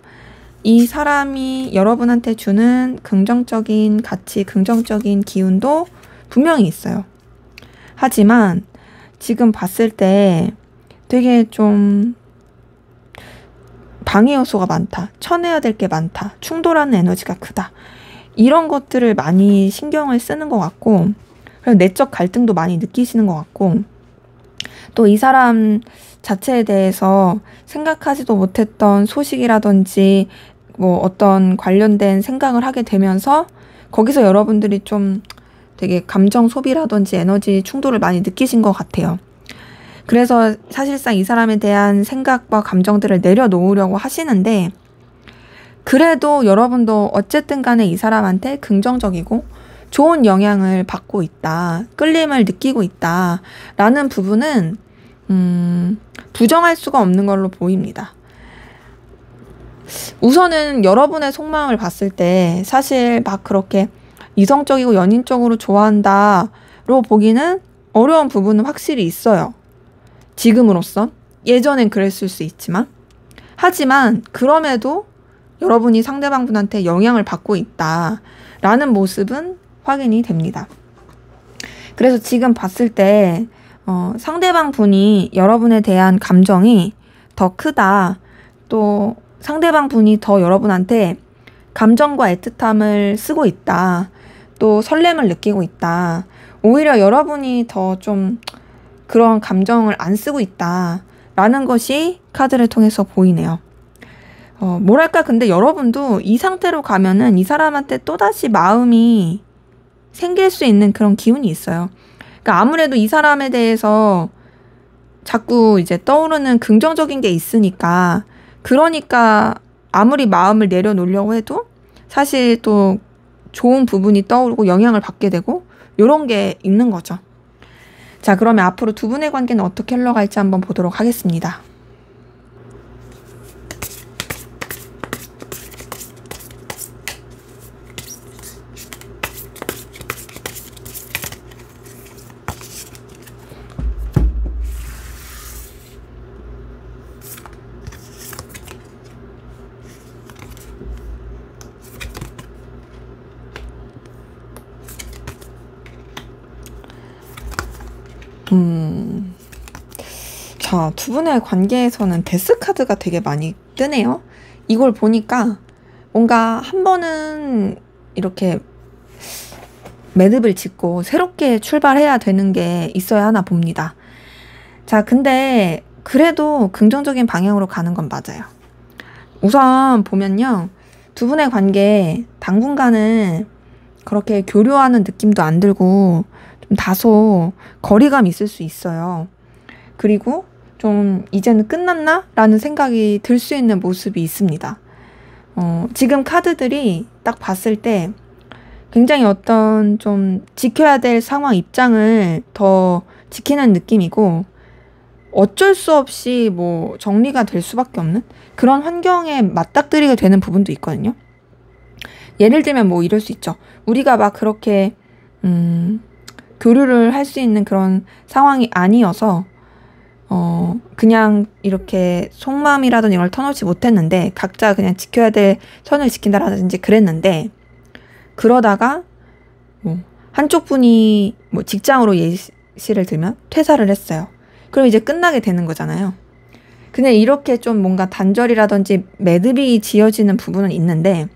이 사람이 여러분한테 주는 긍정적인 가치, 긍정적인 기운도 분명히 있어요. 하지만 지금 봤을 때 되게 좀 방해 요소가 많다. 쳐내야 될 게 많다. 충돌하는 에너지가 크다. 이런 것들을 많이 신경을 쓰는 것 같고 그리고 내적 갈등도 많이 느끼시는 것 같고 또 이 사람 자체에 대해서 생각하지도 못했던 소식이라든지 뭐 어떤 관련된 생각을 하게 되면서 거기서 여러분들이 좀 되게 감정 소비라든지 에너지 충돌을 많이 느끼신 것 같아요. 그래서 사실상 이 사람에 대한 생각과 감정들을 내려놓으려고 하시는데 그래도 여러분도 어쨌든 간에 이 사람한테 긍정적이고 좋은 영향을 받고 있다. 끌림을 느끼고 있다. 라는 부분은 부정할 수가 없는 걸로 보입니다. 우선은 여러분의 속마음을 봤을 때 사실 막 그렇게 이성적이고 연인적으로 좋아한다로 보기는 어려운 부분은 확실히 있어요. 지금으로선. 예전엔 그랬을 수 있지만. 하지만 그럼에도 여러분이 상대방 분한테 영향을 받고 있다라는 모습은 확인이 됩니다. 그래서 지금 봤을 때 상대방 분이 여러분에 대한 감정이 더 크다. 또 상대방 분이 더 여러분한테 감정과 애틋함을 쓰고 있다. 또 설렘을 느끼고 있다. 오히려 여러분이 더 좀 그런 감정을 안 쓰고 있다. 라는 것이 카드를 통해서 보이네요. 뭐랄까 근데 여러분도 이 상태로 가면은 이 사람한테 또다시 마음이 생길 수 있는 그런 기운이 있어요. 그러니까 아무래도 이 사람에 대해서 자꾸 이제 떠오르는 긍정적인 게 있으니까 그러니까 아무리 마음을 내려놓으려고 해도 사실 또 좋은 부분이 떠오르고 영향을 받게 되고 요런 게 있는 거죠. 자, 그러면 앞으로 두 분의 관계는 어떻게 흘러갈지 한번 보도록 하겠습니다. 자, 두 분의 관계에서는 데스 카드가 되게 많이 뜨네요. 이걸 보니까 뭔가 한 번은 이렇게 매듭을 짓고 새롭게 출발해야 되는 게 있어야 하나 봅니다. 자, 근데 그래도 긍정적인 방향으로 가는 건 맞아요. 우선 보면요. 두 분의 관계 당분간은 그렇게 교류하는 느낌도 안 들고 좀 다소 거리감이 있을 수 있어요. 그리고 좀 이제는 끝났나? 라는 생각이 들 수 있는 모습이 있습니다. 지금 카드들이 딱 봤을 때 굉장히 어떤 좀 지켜야 될 상황 입장을 더 지키는 느낌이고 어쩔 수 없이 뭐 정리가 될 수밖에 없는 그런 환경에 맞닥뜨리게 되는 부분도 있거든요. 예를 들면 뭐 이럴 수 있죠. 우리가 막 그렇게 교류를 할 수 있는 그런 상황이 아니어서 그냥 이렇게 속마음이라든지 이걸 터놓지 못했는데 각자 그냥 지켜야 될 선을 지킨다라든지 그랬는데 그러다가 뭐 한쪽 분이 뭐 직장으로 예시를 들면 퇴사를 했어요. 그럼 이제 끝나게 되는 거잖아요. 근데 이렇게 좀 뭔가 단절이라든지 매듭이 지어지는 부분은 있는데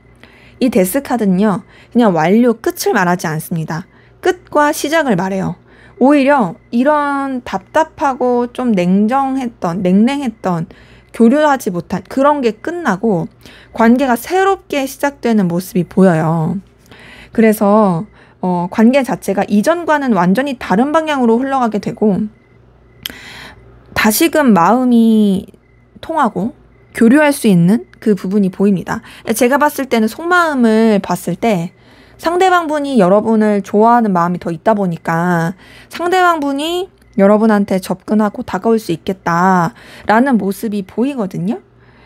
이 데스 카드는요. 그냥 완료 끝을 말하지 않습니다. 끝과 시작을 말해요. 오히려 이런 답답하고 좀 냉랭했던 교류하지 못한 그런 게 끝나고 관계가 새롭게 시작되는 모습이 보여요. 그래서 관계 자체가 이전과는 완전히 다른 방향으로 흘러가게 되고 다시금 마음이 통하고 교류할 수 있는 그 부분이 보입니다. 제가 봤을 때는 속마음을 봤을 때 상대방 분이 여러분을 좋아하는 마음이 더 있다 보니까 상대방 분이 여러분한테 접근하고 다가올 수 있겠다라는 모습이 보이거든요.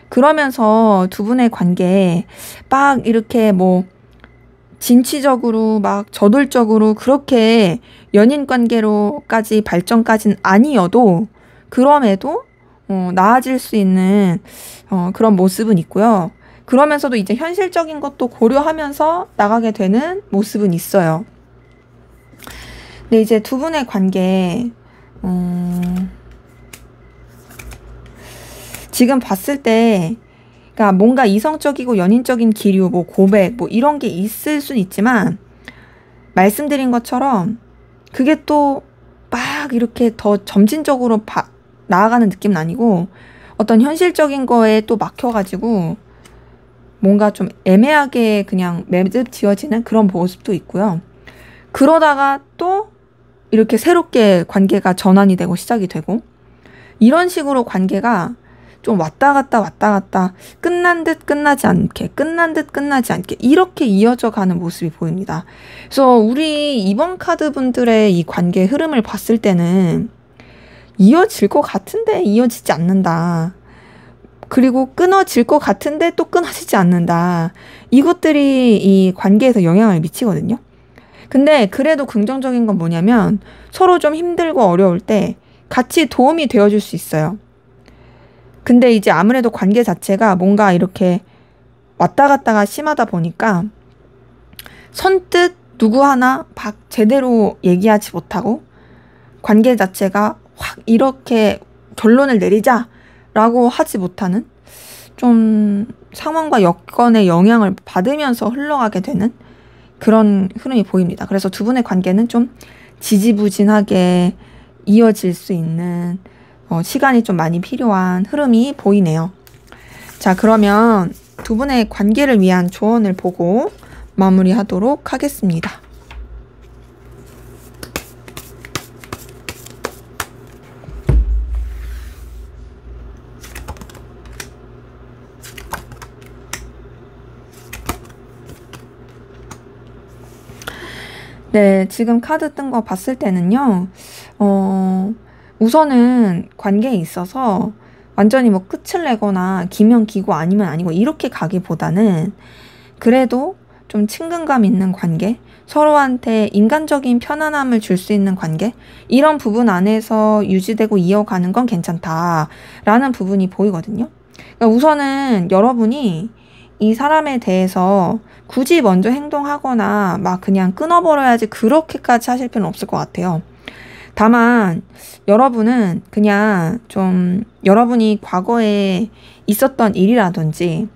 그러면서 두 분의 관계에 막 이렇게 뭐 진취적으로 막 저돌적으로 그렇게 연인 관계로까지 발전까지는 아니어도 그럼에도 나아질 수 있는 그런 모습은 있고요. 그러면서도 이제 현실적인 것도 고려하면서 나가게 되는 모습은 있어요. 근데 이제 두 분의 관계 지금 봤을 때 그러니까 뭔가 이성적이고 연인적인 기류, 뭐 고백, 뭐 이런 게 있을 순 있지만 말씀드린 것처럼 그게 또 막 이렇게 더 점진적으로 나아가는 느낌은 아니고 어떤 현실적인 거에 또 막혀가지고 뭔가 좀 애매하게 그냥 매듭 지어지는 그런 모습도 있고요. 그러다가 또 이렇게 새롭게 관계가 전환이 되고 시작이 되고 이런 식으로 관계가 좀 왔다 갔다 끝난 듯 끝나지 않게 끝난 듯 끝나지 않게 이렇게 이어져 가는 모습이 보입니다. 그래서 우리 이번 카드 분들의 이 관계 흐름을 봤을 때는 이어질 것 같은데 이어지지 않는다. 그리고 끊어질 것 같은데 또 끊어지지 않는다. 이것들이 이 관계에서 영향을 미치거든요. 근데 그래도 긍정적인 건 뭐냐면 서로 좀 힘들고 어려울 때 같이 도움이 되어줄 수 있어요. 근데 이제 아무래도 관계 자체가 뭔가 이렇게 왔다 갔다가 심하다 보니까 선뜻 누구 하나 막 제대로 얘기하지 못하고 관계 자체가 확 이렇게 결론을 내리자라고 하지 못하는 좀 상황과 여건의 영향을 받으면서 흘러가게 되는 그런 흐름이 보입니다. 그래서 두 분의 관계는 좀 지지부진하게 이어질 수 있는 시간이 좀 많이 필요한 흐름이 보이네요. 자, 그러면 두 분의 관계를 위한 조언을 보고 마무리하도록 하겠습니다. 네, 지금 카드 뜬 거 봤을 때는요, 우선은 관계에 있어서 완전히 뭐 끝을 내거나 기면 기고 아니면 아니고 이렇게 가기보다는 그래도 좀 친근감 있는 관계, 서로한테 인간적인 편안함을 줄 수 있는 관계, 이런 부분 안에서 유지되고 이어가는 건 괜찮다라는 부분이 보이거든요. 그러니까 우선은 여러분이 이 사람에 대해서 굳이 먼저 행동하거나 막 그냥 끊어버려야지 그렇게까지 하실 필요는 없을 것 같아요. 다만 여러분은 그냥 좀 여러분이 과거에 있었던 일이라든지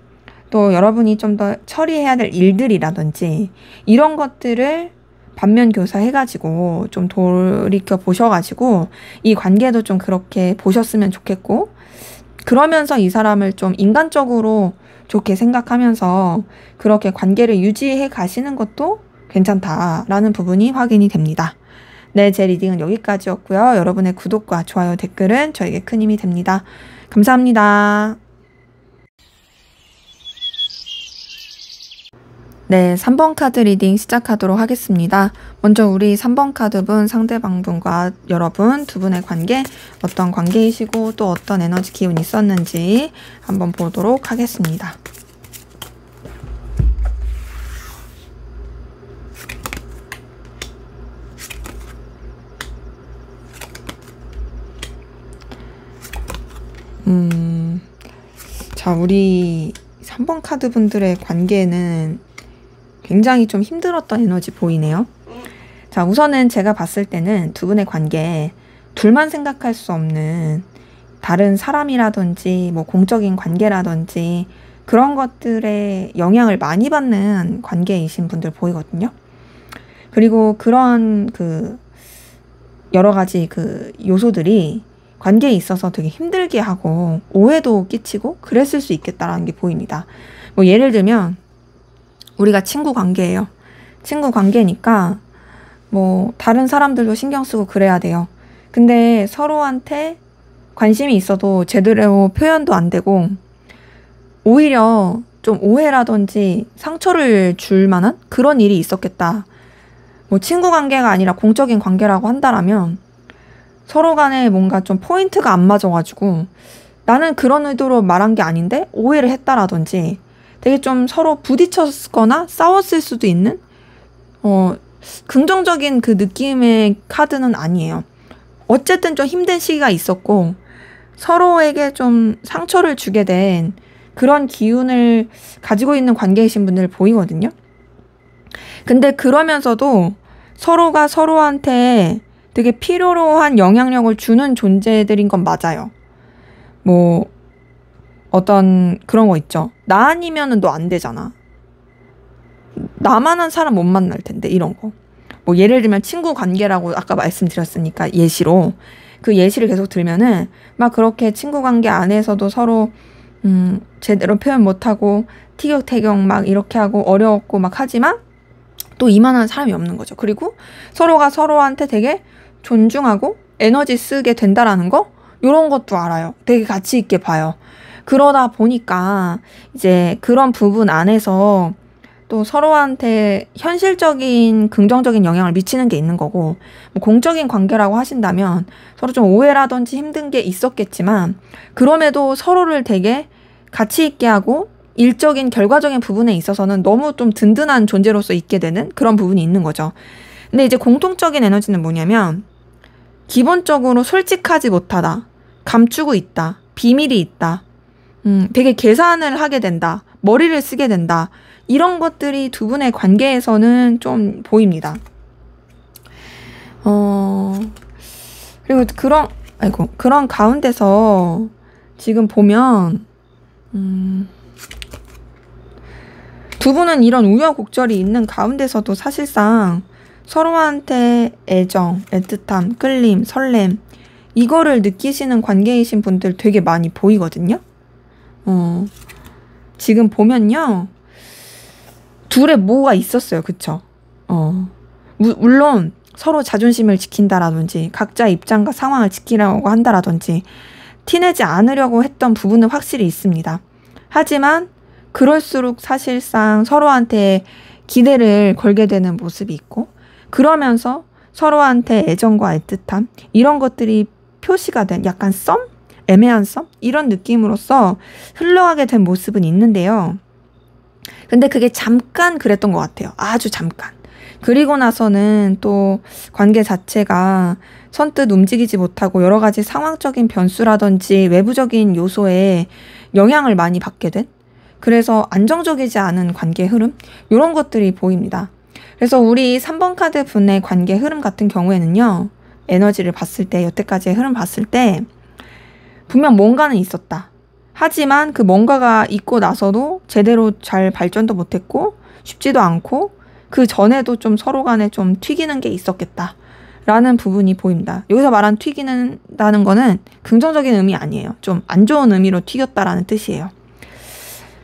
또 여러분이 좀 더 처리해야 될 일들이라든지 이런 것들을 반면 교사해가지고 좀 돌이켜 보셔가지고 이 관계도 좀 그렇게 보셨으면 좋겠고, 그러면서 이 사람을 좀 인간적으로 좋게 생각하면서 그렇게 관계를 유지해 가시는 것도 괜찮다라는 부분이 확인이 됩니다. 네, 제 리딩은 여기까지였고요. 여러분의 구독과 좋아요, 댓글은 저에게 큰 힘이 됩니다. 감사합니다. 네, 3번 카드 리딩 시작하도록 하겠습니다. 먼저 우리 3번 카드분, 상대방 분과 여러분 두 분의 관계, 어떤 관계이시고 또 어떤 에너지 기운이 있었는지 한번 보도록 하겠습니다. 자, 우리 3번 카드 분들의 관계는 굉장히 좀 힘들었던 에너지 보이네요. 자, 우선은 제가 봤을 때는 두 분의 관계, 둘만 생각할 수 없는 다른 사람이라든지 뭐 공적인 관계라든지 그런 것들에 영향을 많이 받는 관계이신 분들 보이거든요. 그리고 그런 그 여러 가지 그 요소들이 관계에 있어서 되게 힘들게 하고 오해도 끼치고 그랬을 수 있겠다라는 게 보입니다. 뭐 예를 들면 우리가 친구 관계예요. 친구 관계니까 뭐 다른 사람들도 신경 쓰고 그래야 돼요. 근데 서로한테 관심이 있어도 제대로 표현도 안 되고 오히려 좀 오해라든지 상처를 줄 만한 그런 일이 있었겠다. 뭐 친구 관계가 아니라 공적인 관계라고 한다라면 서로 간에 뭔가 좀 포인트가 안 맞아가지고 나는 그런 의도로 말한 게 아닌데 오해를 했다라든지 되게 좀 서로 부딪혔거나 싸웠을 수도 있는 긍정적인 그 느낌의 카드는 아니에요. 어쨌든 좀 힘든 시기가 있었고 서로에게 좀 상처를 주게 된 그런 기운을 가지고 있는 관계이신 분들 보이거든요. 근데 그러면서도 서로가 서로한테 되게 필요로 한 영향력을 주는 존재들인 건 맞아요. 뭐 어떤 그런 거 있죠. 나 아니면은 너 안 되잖아. 나만한 사람 못 만날 텐데 이런 거. 뭐 예를 들면 친구 관계라고 아까 말씀드렸으니까 예시로 그 예시를 계속 들면은 막 그렇게 친구 관계 안에서도 서로 제대로 표현 못하고 티격태격 막 이렇게 하고 어려웠고 막 하지만 또 이만한 사람이 없는 거죠. 그리고 서로가 서로한테 되게 존중하고 에너지 쓰게 된다라는 거 이런 것도 알아요. 되게 가치 있게 봐요. 그러다 보니까 이제 그런 부분 안에서 또 서로한테 현실적인 긍정적인 영향을 미치는 게 있는 거고, 뭐 공적인 관계라고 하신다면 서로 좀 오해라든지 힘든 게 있었겠지만 그럼에도 서로를 되게 가치 있게 하고 일적인 결과적인 부분에 있어서는 너무 좀 든든한 존재로서 있게 되는 그런 부분이 있는 거죠. 근데 이제 공통적인 에너지는 뭐냐면 기본적으로 솔직하지 못하다, 감추고 있다, 비밀이 있다, 되게 계산을 하게 된다, 머리를 쓰게 된다, 이런 것들이 두 분의 관계에서는 좀 보입니다. 그리고 그런 가운데서 지금 보면 두 분은 이런 우여곡절이 있는 가운데서도 사실상 서로한테 애정, 애틋함, 끌림, 설렘 이거를 느끼시는 관계이신 분들 되게 많이 보이거든요. 지금 보면요. 둘에 뭐가 있었어요. 그쵸? 물론 서로 자존심을 지킨다라든지 각자 입장과 상황을 지키려고 한다라든지 티내지 않으려고 했던 부분은 확실히 있습니다. 하지만 그럴수록 사실상 서로한테 기대를 걸게 되는 모습이 있고 그러면서 서로한테 애정과 애틋함 이런 것들이 표시가 된 약간 썸? 애매한 썸? 이런 느낌으로써 흘러가게 된 모습은 있는데요. 근데 그게 잠깐 그랬던 것 같아요. 아주 잠깐. 그리고 나서는 또 관계 자체가 선뜻 움직이지 못하고 여러 가지 상황적인 변수라든지 외부적인 요소에 영향을 많이 받게 된, 그래서 안정적이지 않은 관계 흐름 이런 것들이 보입니다. 그래서 우리 3번 카드 분의 관계 흐름 같은 경우에는요. 에너지를 봤을 때, 여태까지의 흐름 봤을 때 분명 뭔가는 있었다. 하지만 그 뭔가가 있고 나서도 제대로 잘 발전도 못했고 쉽지도 않고 그 전에도 좀 서로 간에 좀 튀기는 게 있었겠다 라는 부분이 보입니다. 여기서 말한 튀기는다는 거는 긍정적인 의미 아니에요. 좀 안 좋은 의미로 튀겼다라는 뜻이에요.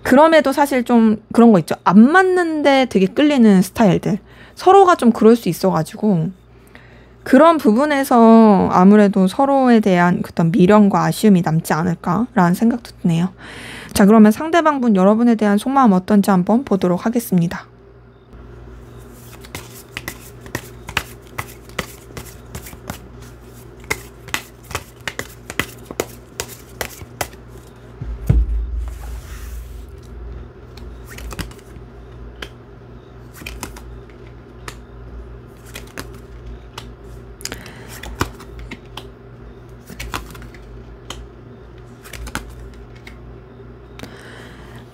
그럼에도 사실 좀 그런 거 있죠. 안 맞는데 되게 끌리는 스타일들. 서로가 좀 그럴 수 있어가지고 그런 부분에서 아무래도 서로에 대한 어떤 미련과 아쉬움이 남지 않을까라는 생각도 드네요. 자, 그러면 상대방분 여러분에 대한 속마음 어떤지 한번 보도록 하겠습니다.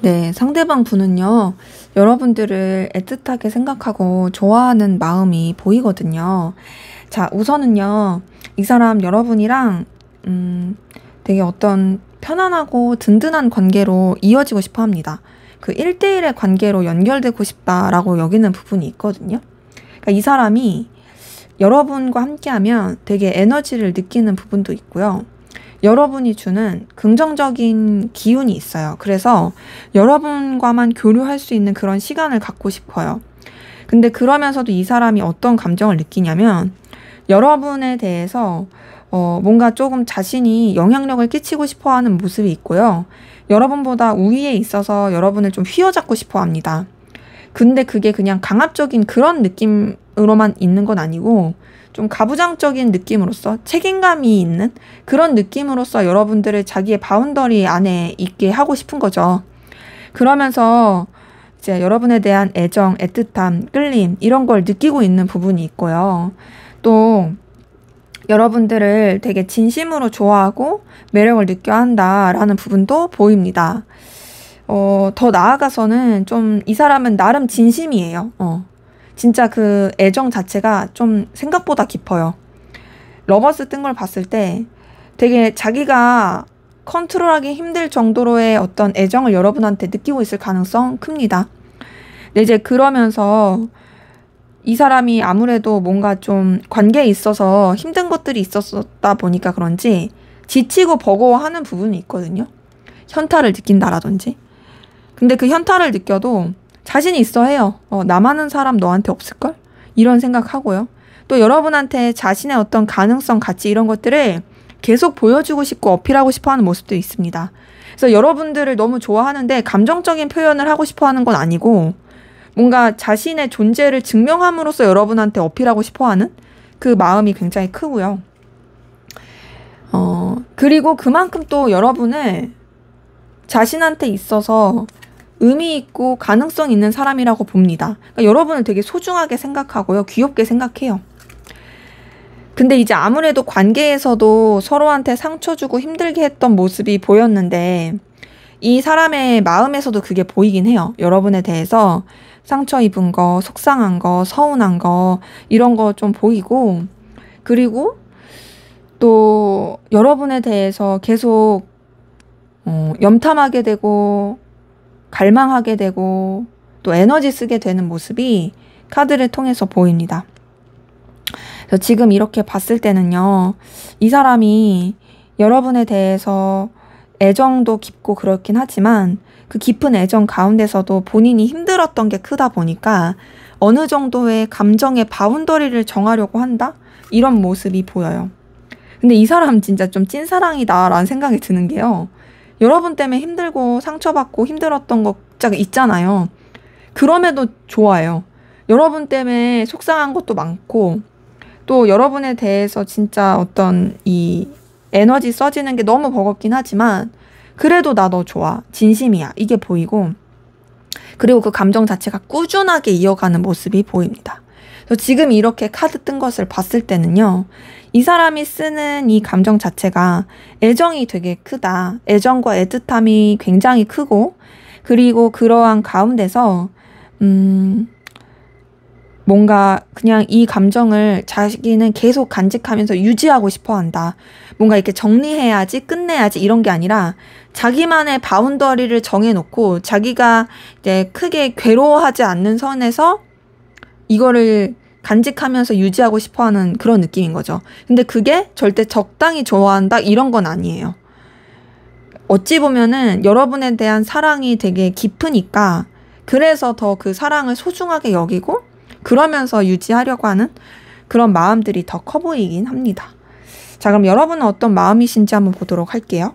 네, 상대방 분은요, 여러분들을 애틋하게 생각하고 좋아하는 마음이 보이거든요. 자, 우선은요, 이 사람 여러분이랑, 되게 어떤 편안하고 든든한 관계로 이어지고 싶어 합니다. 그 1대1의 관계로 연결되고 싶다라고 여기는 부분이 있거든요. 그러니까 이 사람이 여러분과 함께하면 되게 에너지를 느끼는 부분도 있고요. 여러분이 주는 긍정적인 기운이 있어요. 그래서 여러분과만 교류할 수 있는 그런 시간을 갖고 싶어요. 근데 그러면서도 이 사람이 어떤 감정을 느끼냐면 여러분에 대해서 뭔가 조금 자신이 영향력을 끼치고 싶어 하는 모습이 있고요. 여러분보다 우위에 있어서 여러분을 좀 휘어잡고 싶어 합니다. 근데 그게 그냥 강압적인 그런 느낌으로만 있는 건 아니고 좀 가부장적인 느낌으로써 책임감이 있는 그런 느낌으로써 여러분들을 자기의 바운더리 안에 있게 하고 싶은 거죠. 그러면서 이제 여러분에 대한 애정, 애틋함, 끌림 이런 걸 느끼고 있는 부분이 있고요. 또 여러분들을 되게 진심으로 좋아하고 매력을 느껴야 한다라는 부분도 보입니다. 더 나아가서는 좀 이 사람은 나름 진심이에요. 진짜 그 애정 자체가 좀 생각보다 깊어요. 러버스 뜬 걸 봤을 때 되게 자기가 컨트롤하기 힘들 정도로의 어떤 애정을 여러분한테 느끼고 있을 가능성 큽니다. 근데 이제 그러면서 이 사람이 아무래도 뭔가 좀 관계에 있어서 힘든 것들이 있었다 보니까 그런지 지치고 버거워하는 부분이 있거든요. 현타를 느낀다라든지. 근데 그 현타를 느껴도 자신이 있어 해요. 나만한 사람 너한테 없을걸? 이런 생각하고요. 또 여러분한테 자신의 어떤 가능성, 가치 이런 것들을 계속 보여주고 싶고 어필하고 싶어 하는 모습도 있습니다. 그래서 여러분들을 너무 좋아하는데 감정적인 표현을 하고 싶어 하는 건 아니고 뭔가 자신의 존재를 증명함으로써 여러분한테 어필하고 싶어 하는 그 마음이 굉장히 크고요. 그리고 그만큼 또 여러분을 자신한테 있어서 의미 있고 가능성 있는 사람이라고 봅니다. 그러니까 여러분을 되게 소중하게 생각하고요. 귀엽게 생각해요. 근데 이제 아무래도 관계에서도 서로한테 상처 주고 힘들게 했던 모습이 보였는데 이 사람의 마음에서도 그게 보이긴 해요. 여러분에 대해서 상처 입은 거, 속상한 거, 서운한 거 이런 거 좀 보이고, 그리고 또 여러분에 대해서 계속 염탐하게 되고 갈망하게 되고 또 에너지 쓰게 되는 모습이 카드를 통해서 보입니다. 그래서 지금 이렇게 봤을 때는요, 이 사람이 여러분에 대해서 애정도 깊고 그렇긴 하지만 그 깊은 애정 가운데서도 본인이 힘들었던 게 크다 보니까 어느 정도의 감정의 바운더리를 정하려고 한다? 이런 모습이 보여요. 근데 이 사람 진짜 좀 찐사랑이다 라는 생각이 드는 게요. 여러분 때문에 힘들고 상처받고 힘들었던 거 있잖아요. 그럼에도 좋아요. 여러분 때문에 속상한 것도 많고 또 여러분에 대해서 진짜 어떤 이 에너지 써지는 게 너무 버겁긴 하지만 그래도 나 너 좋아, 진심이야, 이게 보이고, 그리고 그 감정 자체가 꾸준하게 이어가는 모습이 보입니다. 그래서 지금 이렇게 카드 뜬 것을 봤을 때는요, 이 사람이 쓰는 이 감정 자체가 애정이 되게 크다, 애정과 애틋함이 굉장히 크고, 그리고 그러한 가운데서 뭔가 그냥 이 감정을 자기는 계속 간직하면서 유지하고 싶어 한다. 뭔가 이렇게 정리해야지, 끝내야지 이런 게 아니라 자기만의 바운더리를 정해놓고 자기가 이제 크게 괴로워하지 않는 선에서 이거를 간직하면서 유지하고 싶어 하는 그런 느낌인 거죠. 근데 그게 절대 적당히 좋아한다 이런 건 아니에요. 어찌 보면은 여러분에 대한 사랑이 되게 깊으니까 그래서 더 그 사랑을 소중하게 여기고 그러면서 유지하려고 하는 그런 마음들이 더 커 보이긴 합니다. 자, 그럼 여러분은 어떤 마음이신지 한번 보도록 할게요.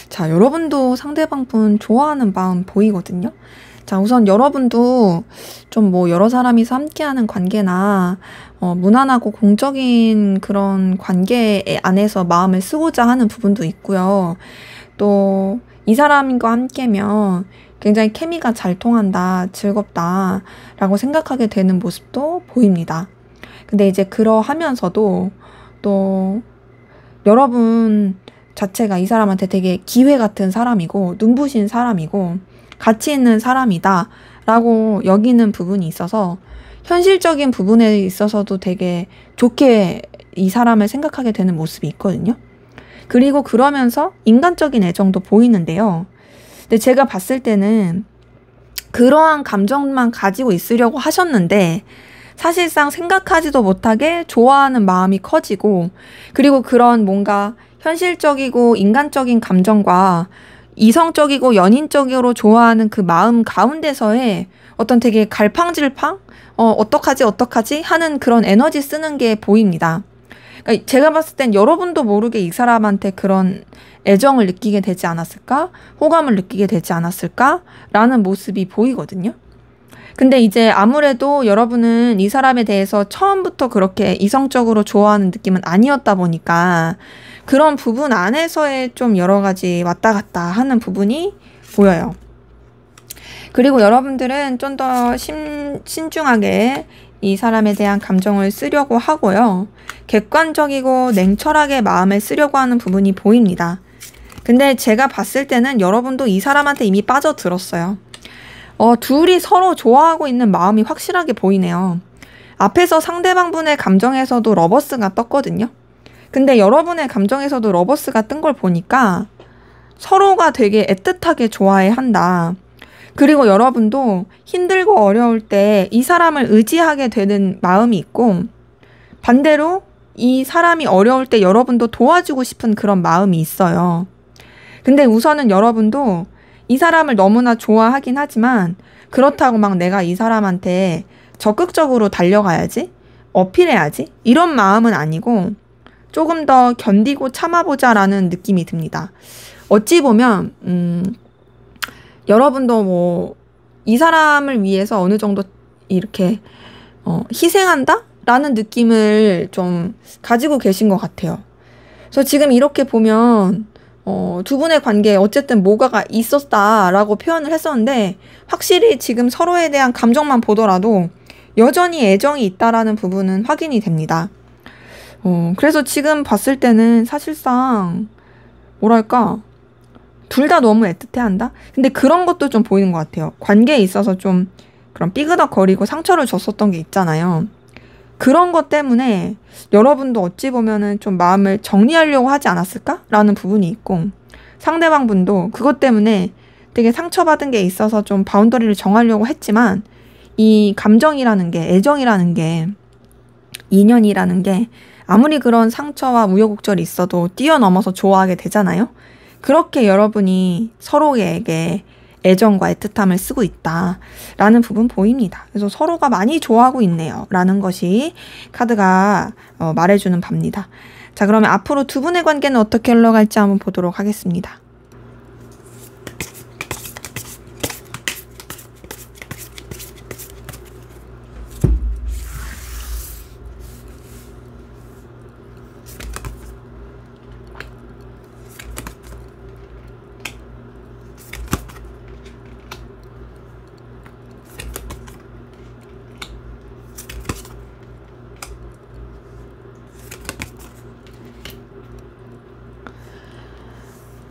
자, 여러분도 상대방 분 좋아하는 마음 보이거든요. 자, 우선 여러분도 좀 뭐 여러 사람이서 함께하는 관계나 무난하고 공적인 그런 관계 안에서 마음을 쓰고자 하는 부분도 있고요. 또 이 사람과 함께면 굉장히 케미가 잘 통한다, 즐겁다 라고 생각하게 되는 모습도 보입니다. 근데 이제 그러하면서도 또 여러분 자체가 이 사람한테 되게 기회 같은 사람이고 눈부신 사람이고 가치 있는 사람이다 라고 여기는 부분이 있어서 현실적인 부분에 있어서도 되게 좋게 이 사람을 생각하게 되는 모습이 있거든요. 그리고 그러면서 인간적인 애정도 보이는데요. 근데 제가 봤을 때는 그러한 감정만 가지고 있으려고 하셨는데 사실상 생각하지도 못하게 좋아하는 마음이 커지고, 그리고 그런 뭔가 현실적이고 인간적인 감정과 이성적이고 연인적으로 좋아하는 그 마음 가운데서의 어떤 되게 갈팡질팡? 어떡하지 하는 그런 에너지 쓰는 게 보입니다. 그러니까 제가 봤을 땐 여러분도 모르게 이 사람한테 그런 애정을 느끼게 되지 않았을까? 호감을 느끼게 되지 않았을까? 라는 모습이 보이거든요. 근데 이제 아무래도 여러분은 이 사람에 대해서 처음부터 그렇게 이성적으로 좋아하는 느낌은 아니었다 보니까 그런 부분 안에서의 좀 여러 가지 왔다 갔다 하는 부분이 보여요. 그리고 여러분들은 좀 더 신중하게 이 사람에 대한 감정을 쓰려고 하고요. 객관적이고 냉철하게 마음을 쓰려고 하는 부분이 보입니다. 근데 제가 봤을 때는 여러분도 이 사람한테 이미 빠져들었어요. 둘이 서로 좋아하고 있는 마음이 확실하게 보이네요. 앞에서 상대방 분의 감정에서도 러버스가 떴거든요. 근데 여러분의 감정에서도 러버스가 뜬 걸 보니까 서로가 되게 애틋하게 좋아해 한다. 그리고 여러분도 힘들고 어려울 때 이 사람을 의지하게 되는 마음이 있고, 반대로 이 사람이 어려울 때 여러분도 도와주고 싶은 그런 마음이 있어요. 근데 우선은 여러분도 이 사람을 너무나 좋아하긴 하지만 그렇다고 막 내가 이 사람한테 적극적으로 달려가야지, 어필해야지 이런 마음은 아니고 조금 더 견디고 참아보자 라는 느낌이 듭니다. 어찌 보면 여러분도 뭐 이 사람을 위해서 어느 정도 이렇게 희생한다? 라는 느낌을 좀 가지고 계신 것 같아요. 그래서 지금 이렇게 보면 두 분의 관계에 어쨌든 뭐가가 있었다라고 표현을 했었는데 확실히 지금 서로에 대한 감정만 보더라도 여전히 애정이 있다라는 부분은 확인이 됩니다. 그래서 지금 봤을 때는 사실상 뭐랄까 둘 다 너무 애틋해한다? 근데 그런 것도 좀 보이는 것 같아요. 관계에 있어서 좀 그런 삐그덕거리고 상처를 줬었던 게 있잖아요. 그런 것 때문에 여러분도 어찌 보면은 좀 마음을 정리하려고 하지 않았을까? 라는 부분이 있고, 상대방 분도 그것 때문에 되게 상처받은 게 있어서 좀 바운더리를 정하려고 했지만 이 감정이라는 게, 애정이라는 게, 인연이라는 게 아무리 그런 상처와 우여곡절이 있어도 뛰어넘어서 좋아하게 되잖아요. 그렇게 여러분이 서로에게 애정과 애틋함을 쓰고 있다라는 부분 보입니다. 그래서 서로가 많이 좋아하고 있네요. 라는 것이 카드가 말해주는 바입니다. 자, 그러면 앞으로 두 분의 관계는 어떻게 흘러갈지 한번 보도록 하겠습니다.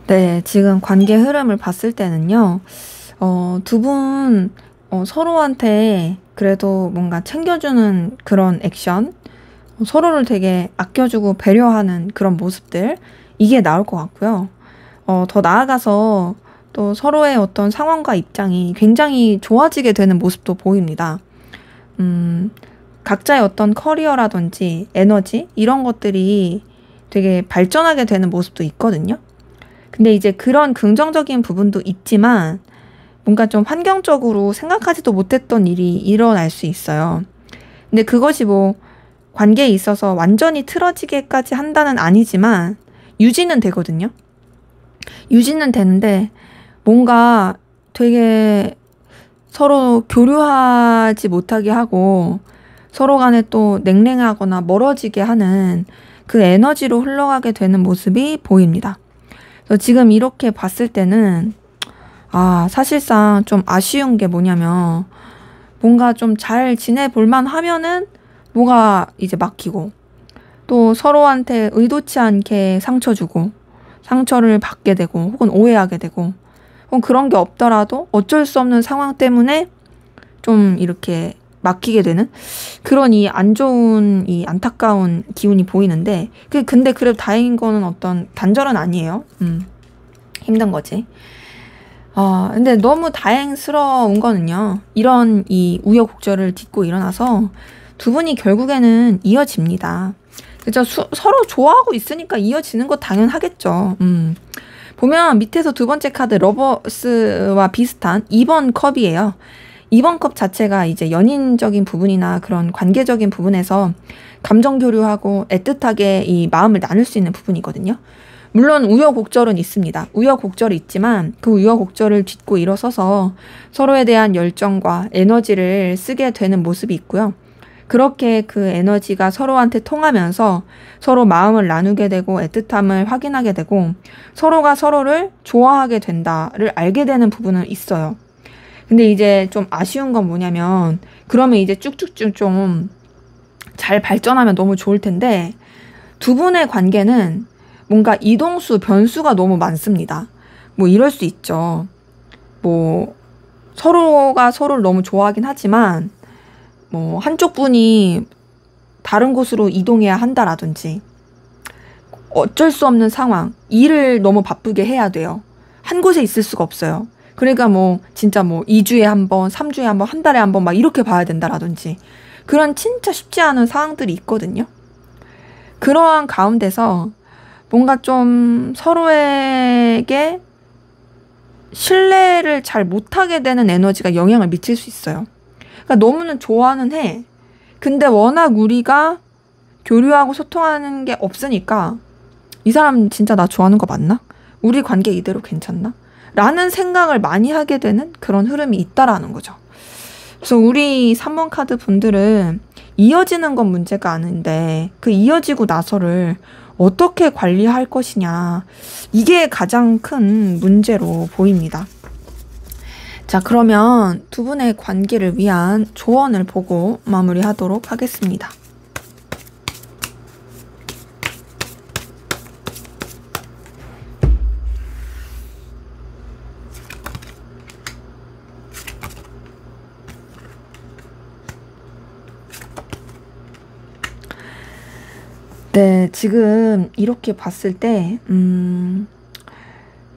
네, 지금 관계 흐름을 봤을 때는요, 두 분, 서로한테 그래도 뭔가 챙겨주는 그런 액션, 서로를 되게 아껴주고 배려하는 그런 모습들, 이게 나올 것 같고요. 더 나아가서 또 서로의 어떤 상황과 입장이 굉장히 좋아지게 되는 모습도 보입니다. 각자의 어떤 커리어라든지 에너지, 이런 것들이 되게 발전하게 되는 모습도 있거든요. 근데 이제 그런 긍정적인 부분도 있지만 뭔가 좀 환경적으로 생각하지도 못했던 일이 일어날 수 있어요. 근데 그것이 뭐 관계에 있어서 완전히 틀어지게까지 한다는 아니지만 유지는 되거든요. 유지는 되는데 뭔가 되게 서로 교류하지 못하게 하고 서로 간에 또 냉랭하거나 멀어지게 하는 그 에너지로 흘러가게 되는 모습이 보입니다. 그래서 지금 이렇게 봤을 때는 사실상 좀 아쉬운 게 뭐냐면 뭔가 좀 잘 지내볼만 하면은 뭐가 이제 막히고 또 서로한테 의도치 않게 상처 주고 상처를 받게 되고 혹은 오해하게 되고 혹은 그런 게 없더라도 어쩔 수 없는 상황 때문에 좀 이렇게 막히게 되는 그런 이 안 좋은 이 안타까운 기운이 보이는데 근데 그래도 다행인 거는 어떤 단절은 아니에요. 힘든 거지. 근데 너무 다행스러운 거는요. 이런 이 우여곡절을 딛고 일어나서 두 분이 결국에는 이어집니다. 그죠? 서로 좋아하고 있으니까 이어지는 거 당연하겠죠. 보면 밑에서 두 번째 카드 러버스와 비슷한 2번 컵이에요. 2번 컵 자체가 이제 연인적인 부분이나 그런 관계적인 부분에서 감정 교류하고 애틋하게 이 마음을 나눌 수 있는 부분이거든요. 물론 우여곡절은 있습니다. 우여곡절이 있지만 그 우여곡절을 딛고 일어서서 서로에 대한 열정과 에너지를 쓰게 되는 모습이 있고요. 그렇게 그 에너지가 서로한테 통하면서 서로 마음을 나누게 되고 애틋함을 확인하게 되고 서로가 서로를 좋아하게 된다를 알게 되는 부분은 있어요. 근데 이제 좀 아쉬운 건 뭐냐면 그러면 이제 쭉쭉쭉 좀 잘 발전하면 너무 좋을 텐데 두 분의 관계는 뭔가 이동수, 변수가 너무 많습니다. 뭐 이럴 수 있죠. 뭐 서로가 서로를 너무 좋아하긴 하지만 뭐 한쪽 분이 다른 곳으로 이동해야 한다라든지 어쩔 수 없는 상황, 일을 너무 바쁘게 해야 돼요. 한 곳에 있을 수가 없어요. 그러니까 뭐 진짜 뭐 2주에 한 번, 3주에 한 번, 한 달에 한 번 막 이렇게 봐야 된다라든지 그런 진짜 쉽지 않은 상황들이 있거든요. 그러한 가운데서 뭔가 좀 서로에게 신뢰를 잘 못하게 되는 에너지가 영향을 미칠 수 있어요. 그러니까 너무는 좋아는 해. 근데 워낙 우리가 교류하고 소통하는 게 없으니까 이 사람 진짜 나 좋아하는 거 맞나? 우리 관계 이대로 괜찮나? 라는 생각을 많이 하게 되는 그런 흐름이 있다라는 거죠. 그래서 우리 3번 카드 분들은 이어지는 건 문제가 아닌데 그 이어지고 나서를 어떻게 관리할 것이냐 이게 가장 큰 문제로 보입니다. 자, 그러면 두 분의 관계를 위한 조언을 보고 마무리하도록 하겠습니다. 네, 지금 이렇게 봤을 때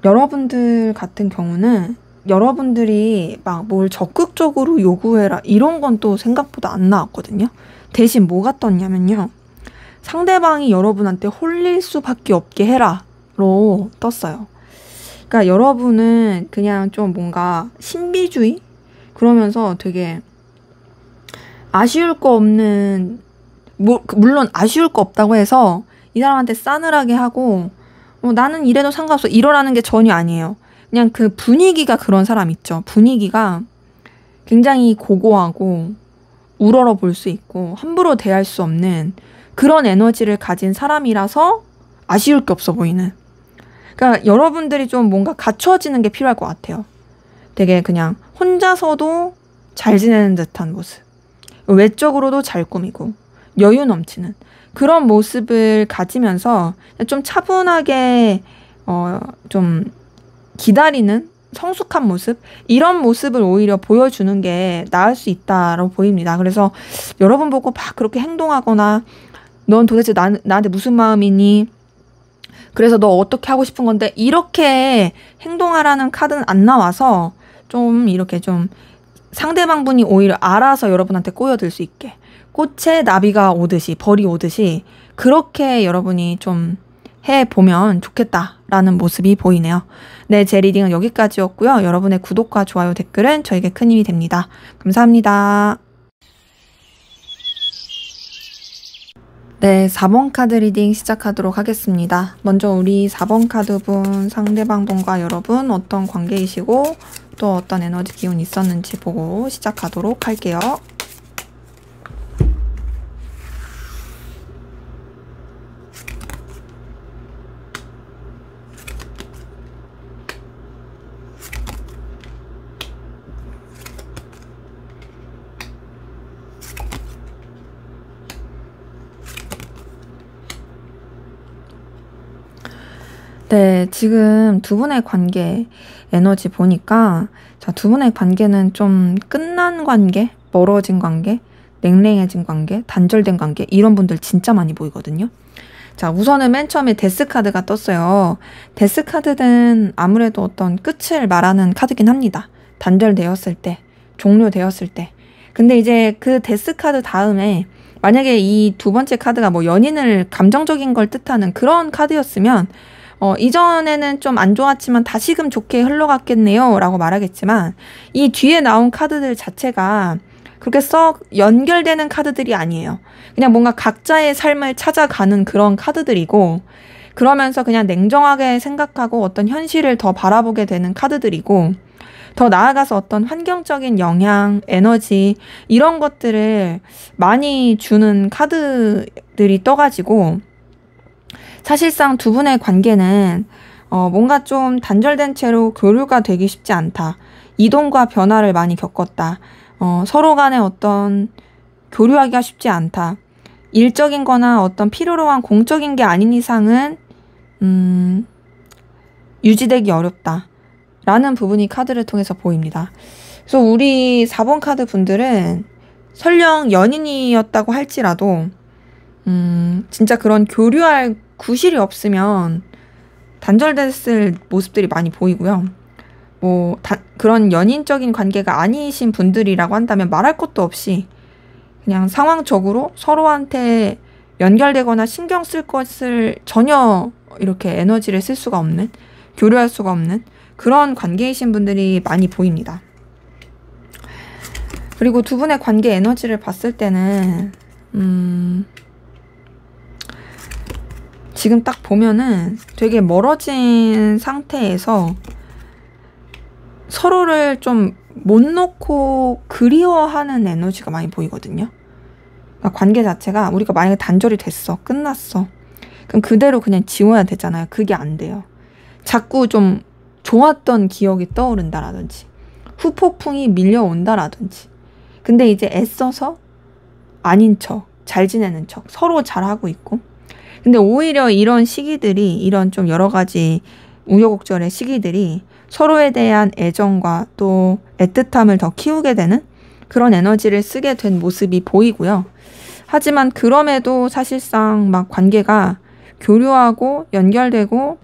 여러분들 같은 경우는 여러분들이 막 뭘 적극적으로 요구해라 이런 건 또 생각보다 안 나왔거든요. 대신 뭐가 떴냐면요. 상대방이 여러분한테 홀릴 수밖에 없게 해라로 떴어요. 그러니까 여러분은 그냥 좀 뭔가 신비주의? 그러면서 되게 아쉬울 거 없는, 물론 아쉬울 거 없다고 해서 이 사람한테 싸늘하게 하고 나는 이래도 상관없어 이러라는 게 전혀 아니에요. 그냥 그 분위기가 그런 사람 있죠. 분위기가 굉장히 고고하고 우러러 볼 수 있고 함부로 대할 수 없는 그런 에너지를 가진 사람이라서 아쉬울 게 없어 보이는. 그러니까 여러분들이 좀 뭔가 갖춰지는 게 필요할 것 같아요. 되게 그냥 혼자서도 잘 지내는 듯한 모습. 외적으로도 잘 꾸미고 여유 넘치는 그런 모습을 가지면서 좀 차분하게 좀 기다리는 성숙한 모습, 이런 모습을 오히려 보여주는 게 나을 수 있다고 보입니다. 그래서 여러분 보고 막 그렇게 행동하거나 넌 도대체 나한테 무슨 마음이니? 그래서 너 어떻게 하고 싶은 건데? 이렇게 행동하라는 카드는 안 나와서 좀 이렇게 좀 상대방 분이 오히려 알아서 여러분한테 꼬여들 수 있게 꽃에 나비가 오듯이 벌이 오듯이 그렇게 여러분이 좀 해보면 좋겠다라는 모습이 보이네요. 네, 제 리딩은 여기까지였고요. 여러분의 구독과 좋아요, 댓글은 저에게 큰 힘이 됩니다. 감사합니다. 네, 4번 카드 리딩 시작하도록 하겠습니다. 먼저 우리 4번 카드분, 상대방 분과 여러분 어떤 관계이시고 또 어떤 에너지 기운이 있었는지 보고 시작하도록 할게요. 네, 지금 두 분의 관계 에너지 보니까 자, 두 분의 관계는 좀 끝난 관계, 멀어진 관계, 냉랭해진 관계, 단절된 관계 이런 분들 진짜 많이 보이거든요. 자, 우선은 맨 처음에 데스 카드가 떴어요. 데스 카드는 아무래도 어떤 끝을 말하는 카드긴 합니다. 단절되었을 때, 종료되었을 때. 근데 이제 그 데스 카드 다음에 만약에 이 두 번째 카드가 뭐 연인을 감정적인 걸 뜻하는 그런 카드였으면 이전에는 좀 안 좋았지만 다시금 좋게 흘러갔겠네요 라고 말하겠지만 이 뒤에 나온 카드들 자체가 그렇게 썩 연결되는 카드들이 아니에요. 그냥 뭔가 각자의 삶을 찾아가는 그런 카드들이고 그러면서 그냥 냉정하게 생각하고 어떤 현실을 더 바라보게 되는 카드들이고 더 나아가서 어떤 환경적인 영향, 에너지 이런 것들을 많이 주는 카드들이 떠가지고 사실상 두 분의 관계는 뭔가 좀 단절된 채로 교류가 되기 쉽지 않다. 이동과 변화를 많이 겪었다. 서로 간에 어떤 교류하기가 쉽지 않다. 일적인 거나 어떤 필요로 한 공적인 게 아닌 이상은 유지되기 어렵다. 라는 부분이 카드를 통해서 보입니다. 그래서 우리 4번 카드 분들은 설령 연인이었다고 할지라도 진짜 그런 교류할 구실이 없으면 단절됐을 모습들이 많이 보이고요. 그런 연인적인 관계가 아니신 분들이라고 한다면 말할 것도 없이 그냥 상황적으로 서로한테 연결되거나 신경 쓸 것을 전혀 이렇게 에너지를 쓸 수가 없는, 교류할 수가 없는 그런 관계이신 분들이 많이 보입니다. 그리고 두 분의 관계 에너지를 봤을 때는 지금 딱 보면은 되게 멀어진 상태에서 서로를 좀 못 놓고 그리워하는 에너지가 많이 보이거든요. 그러니까 관계 자체가 우리가 만약에 단절이 됐어. 끝났어. 그럼 그대로 그냥 지워야 되잖아요. 그게 안 돼요. 자꾸 좀 좋았던 기억이 떠오른다라든지 후폭풍이 밀려온다라든지 근데 이제 애써서 아닌 척, 잘 지내는 척, 서로 잘하고 있고 근데 오히려 이런 시기들이 이런 좀 여러 가지 우여곡절의 시기들이 서로에 대한 애정과 또 애틋함을 더 키우게 되는 그런 에너지를 쓰게 된 모습이 보이고요. 하지만 그럼에도 사실상 막 관계가 교류하고 연결되고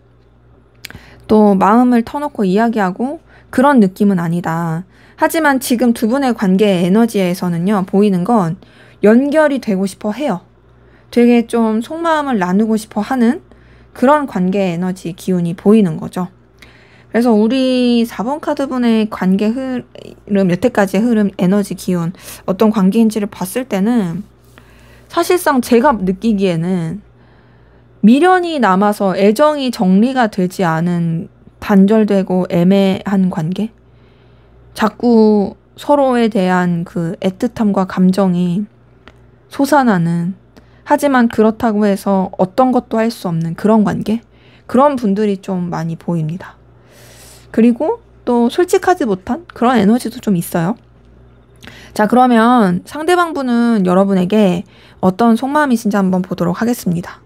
또 마음을 터놓고 이야기하고 그런 느낌은 아니다. 하지만 지금 두 분의 관계의 에너지에서는요, 보이는 건 연결이 되고 싶어 해요. 되게 좀 속마음을 나누고 싶어 하는 그런 관계 에너지 기운이 보이는 거죠. 그래서 우리 4번 카드분의 관계 흐름, 여태까지의 흐름, 에너지 기운, 어떤 관계인지를 봤을 때는 사실상 제가 느끼기에는 미련이 남아서 애정이 정리가 되지 않은 단절되고 애매한 관계? 자꾸 서로에 대한 그 애틋함과 감정이 솟아나는, 하지만 그렇다고 해서 어떤 것도 할 수 없는 그런 관계? 그런 분들이 좀 많이 보입니다. 그리고 또 솔직하지 못한 그런 에너지도 좀 있어요. 자, 그러면 상대방 분은 여러분에게 어떤 속마음이신지 한번 보도록 하겠습니다.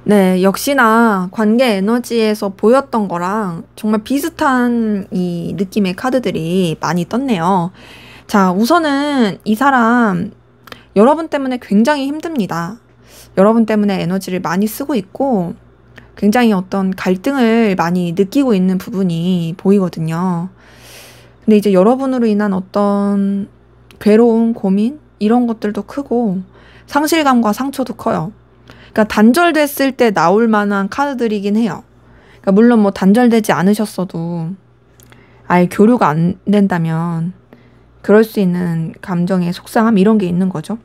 네, 역시나 관계 에너지에서 보였던 거랑 정말 비슷한 이 느낌의 카드들이 많이 떴네요. 자, 우선은 이 사람 여러분 때문에 굉장히 힘듭니다. 여러분 때문에 에너지를 많이 쓰고 있고 굉장히 어떤 갈등을 많이 느끼고 있는 부분이 보이거든요. 근데 이제 여러분으로 인한 어떤 괴로움, 고민 이런 것들도 크고 상실감과 상처도 커요. 그러니까 단절됐을 때 나올 만한 카드들이긴 해요. 그러니까 물론 뭐 단절되지 않으셨어도 아예 교류가 안 된다면 그럴 수 있는 감정의 속상함 이런 게 있는 거죠.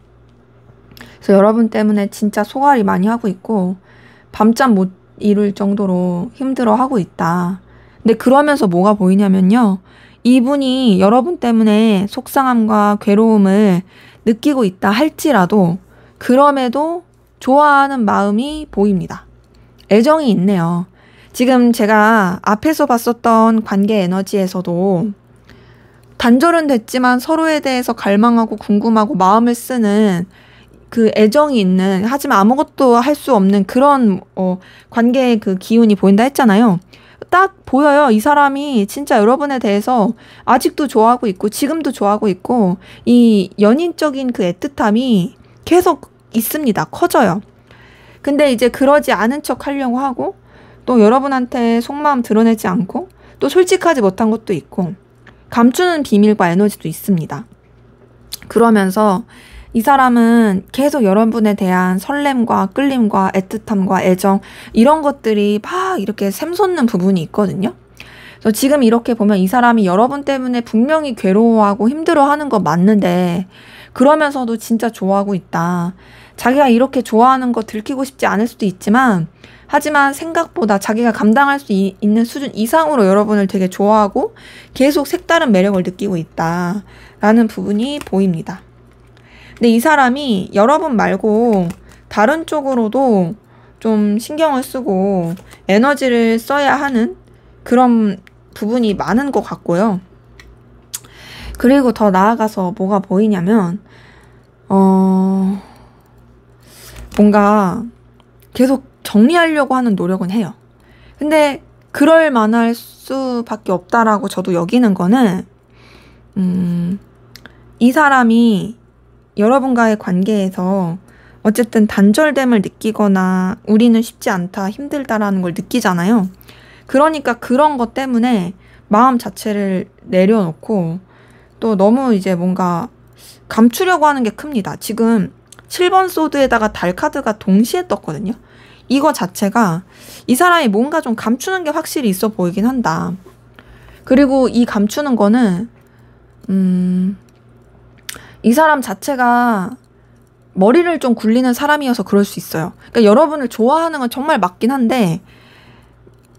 그래서 여러분 때문에 진짜 소갈이 많이 하고 있고 밤잠 못 이룰 정도로 힘들어하고 있다. 근데 그러면서 뭐가 보이냐면요. 이분이 여러분 때문에 속상함과 괴로움을 느끼고 있다 할지라도 그럼에도 좋아하는 마음이 보입니다. 애정이 있네요. 지금 제가 앞에서 봤었던 관계 에너지에서도 단절은 됐지만 서로에 대해서 갈망하고 궁금하고 마음을 쓰는 그 애정이 있는, 하지만 아무것도 할 수 없는 그런 관계의 그 기운이 보인다 했잖아요. 딱 보여요. 이 사람이 진짜 여러분에 대해서 아직도 좋아하고 있고 지금도 좋아하고 있고 이 연인적인 그 애틋함이 계속 있습니다. 커져요. 근데 이제 그러지 않은 척 하려고 하고 또 여러분한테 속마음 드러내지 않고 또 솔직하지 못한 것도 있고 감추는 비밀과 에너지도 있습니다. 그러면서 이 사람은 계속 여러분에 대한 설렘과 끌림과 애틋함과 애정 이런 것들이 막 이렇게 샘솟는 부분이 있거든요. 그래서 지금 이렇게 보면 이 사람이 여러분 때문에 분명히 괴로워하고 힘들어하는 거 맞는데 그러면서도 진짜 좋아하고 있다. 자기가 이렇게 좋아하는 거 들키고 싶지 않을 수도 있지만 하지만 생각보다 자기가 감당할 수 있는 수준 이상으로 여러분을 되게 좋아하고 계속 색다른 매력을 느끼고 있다라는 부분이 보입니다. 근데 이 사람이 여러분 말고 다른 쪽으로도 좀 신경을 쓰고 에너지를 써야 하는 그런 부분이 많은 것 같고요. 그리고 더 나아가서 뭐가 보이냐면 뭔가 계속 정리하려고 하는 노력은 해요. 근데 그럴 만할 수밖에 없다라고 저도 여기는 거는 이 사람이 여러분과의 관계에서 어쨌든 단절됨을 느끼거나 우리는 쉽지 않다, 힘들다라는 걸 느끼잖아요. 그러니까 그런 것 때문에 마음 자체를 내려놓고 또 너무 이제 뭔가 감추려고 하는 게 큽니다. 지금 7번 소드에다가 달 카드가 동시에 떴거든요. 이거 자체가 이 사람이 뭔가 좀 감추는 게 확실히 있어 보이긴 한다. 그리고 이 감추는 거는 이 사람 자체가 머리를 좀 굴리는 사람이어서 그럴 수 있어요. 그러니까 여러분을 좋아하는 건 정말 맞긴 한데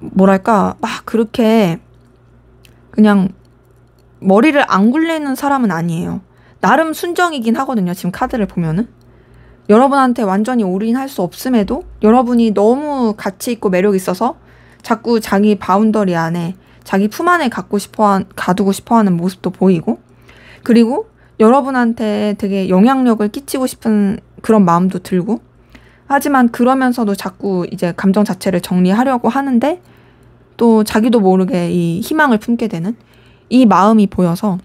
뭐랄까 막 그렇게 그냥 머리를 안 굴리는 사람은 아니에요. 나름 순정이긴 하거든요. 지금 카드를 보면은. 여러분한테 완전히 올인할 수 없음에도 여러분이 너무 가치 있고 매력 있어서 자꾸 자기 바운더리 안에 자기 품 안에 가두고 싶어하는 모습도 보이고 그리고 여러분한테 되게 영향력을 끼치고 싶은 그런 마음도 들고 하지만 그러면서도 자꾸 이제 감정 자체를 정리하려고 하는데 또 자기도 모르게 이 희망을 품게 되는 이 마음이 보여서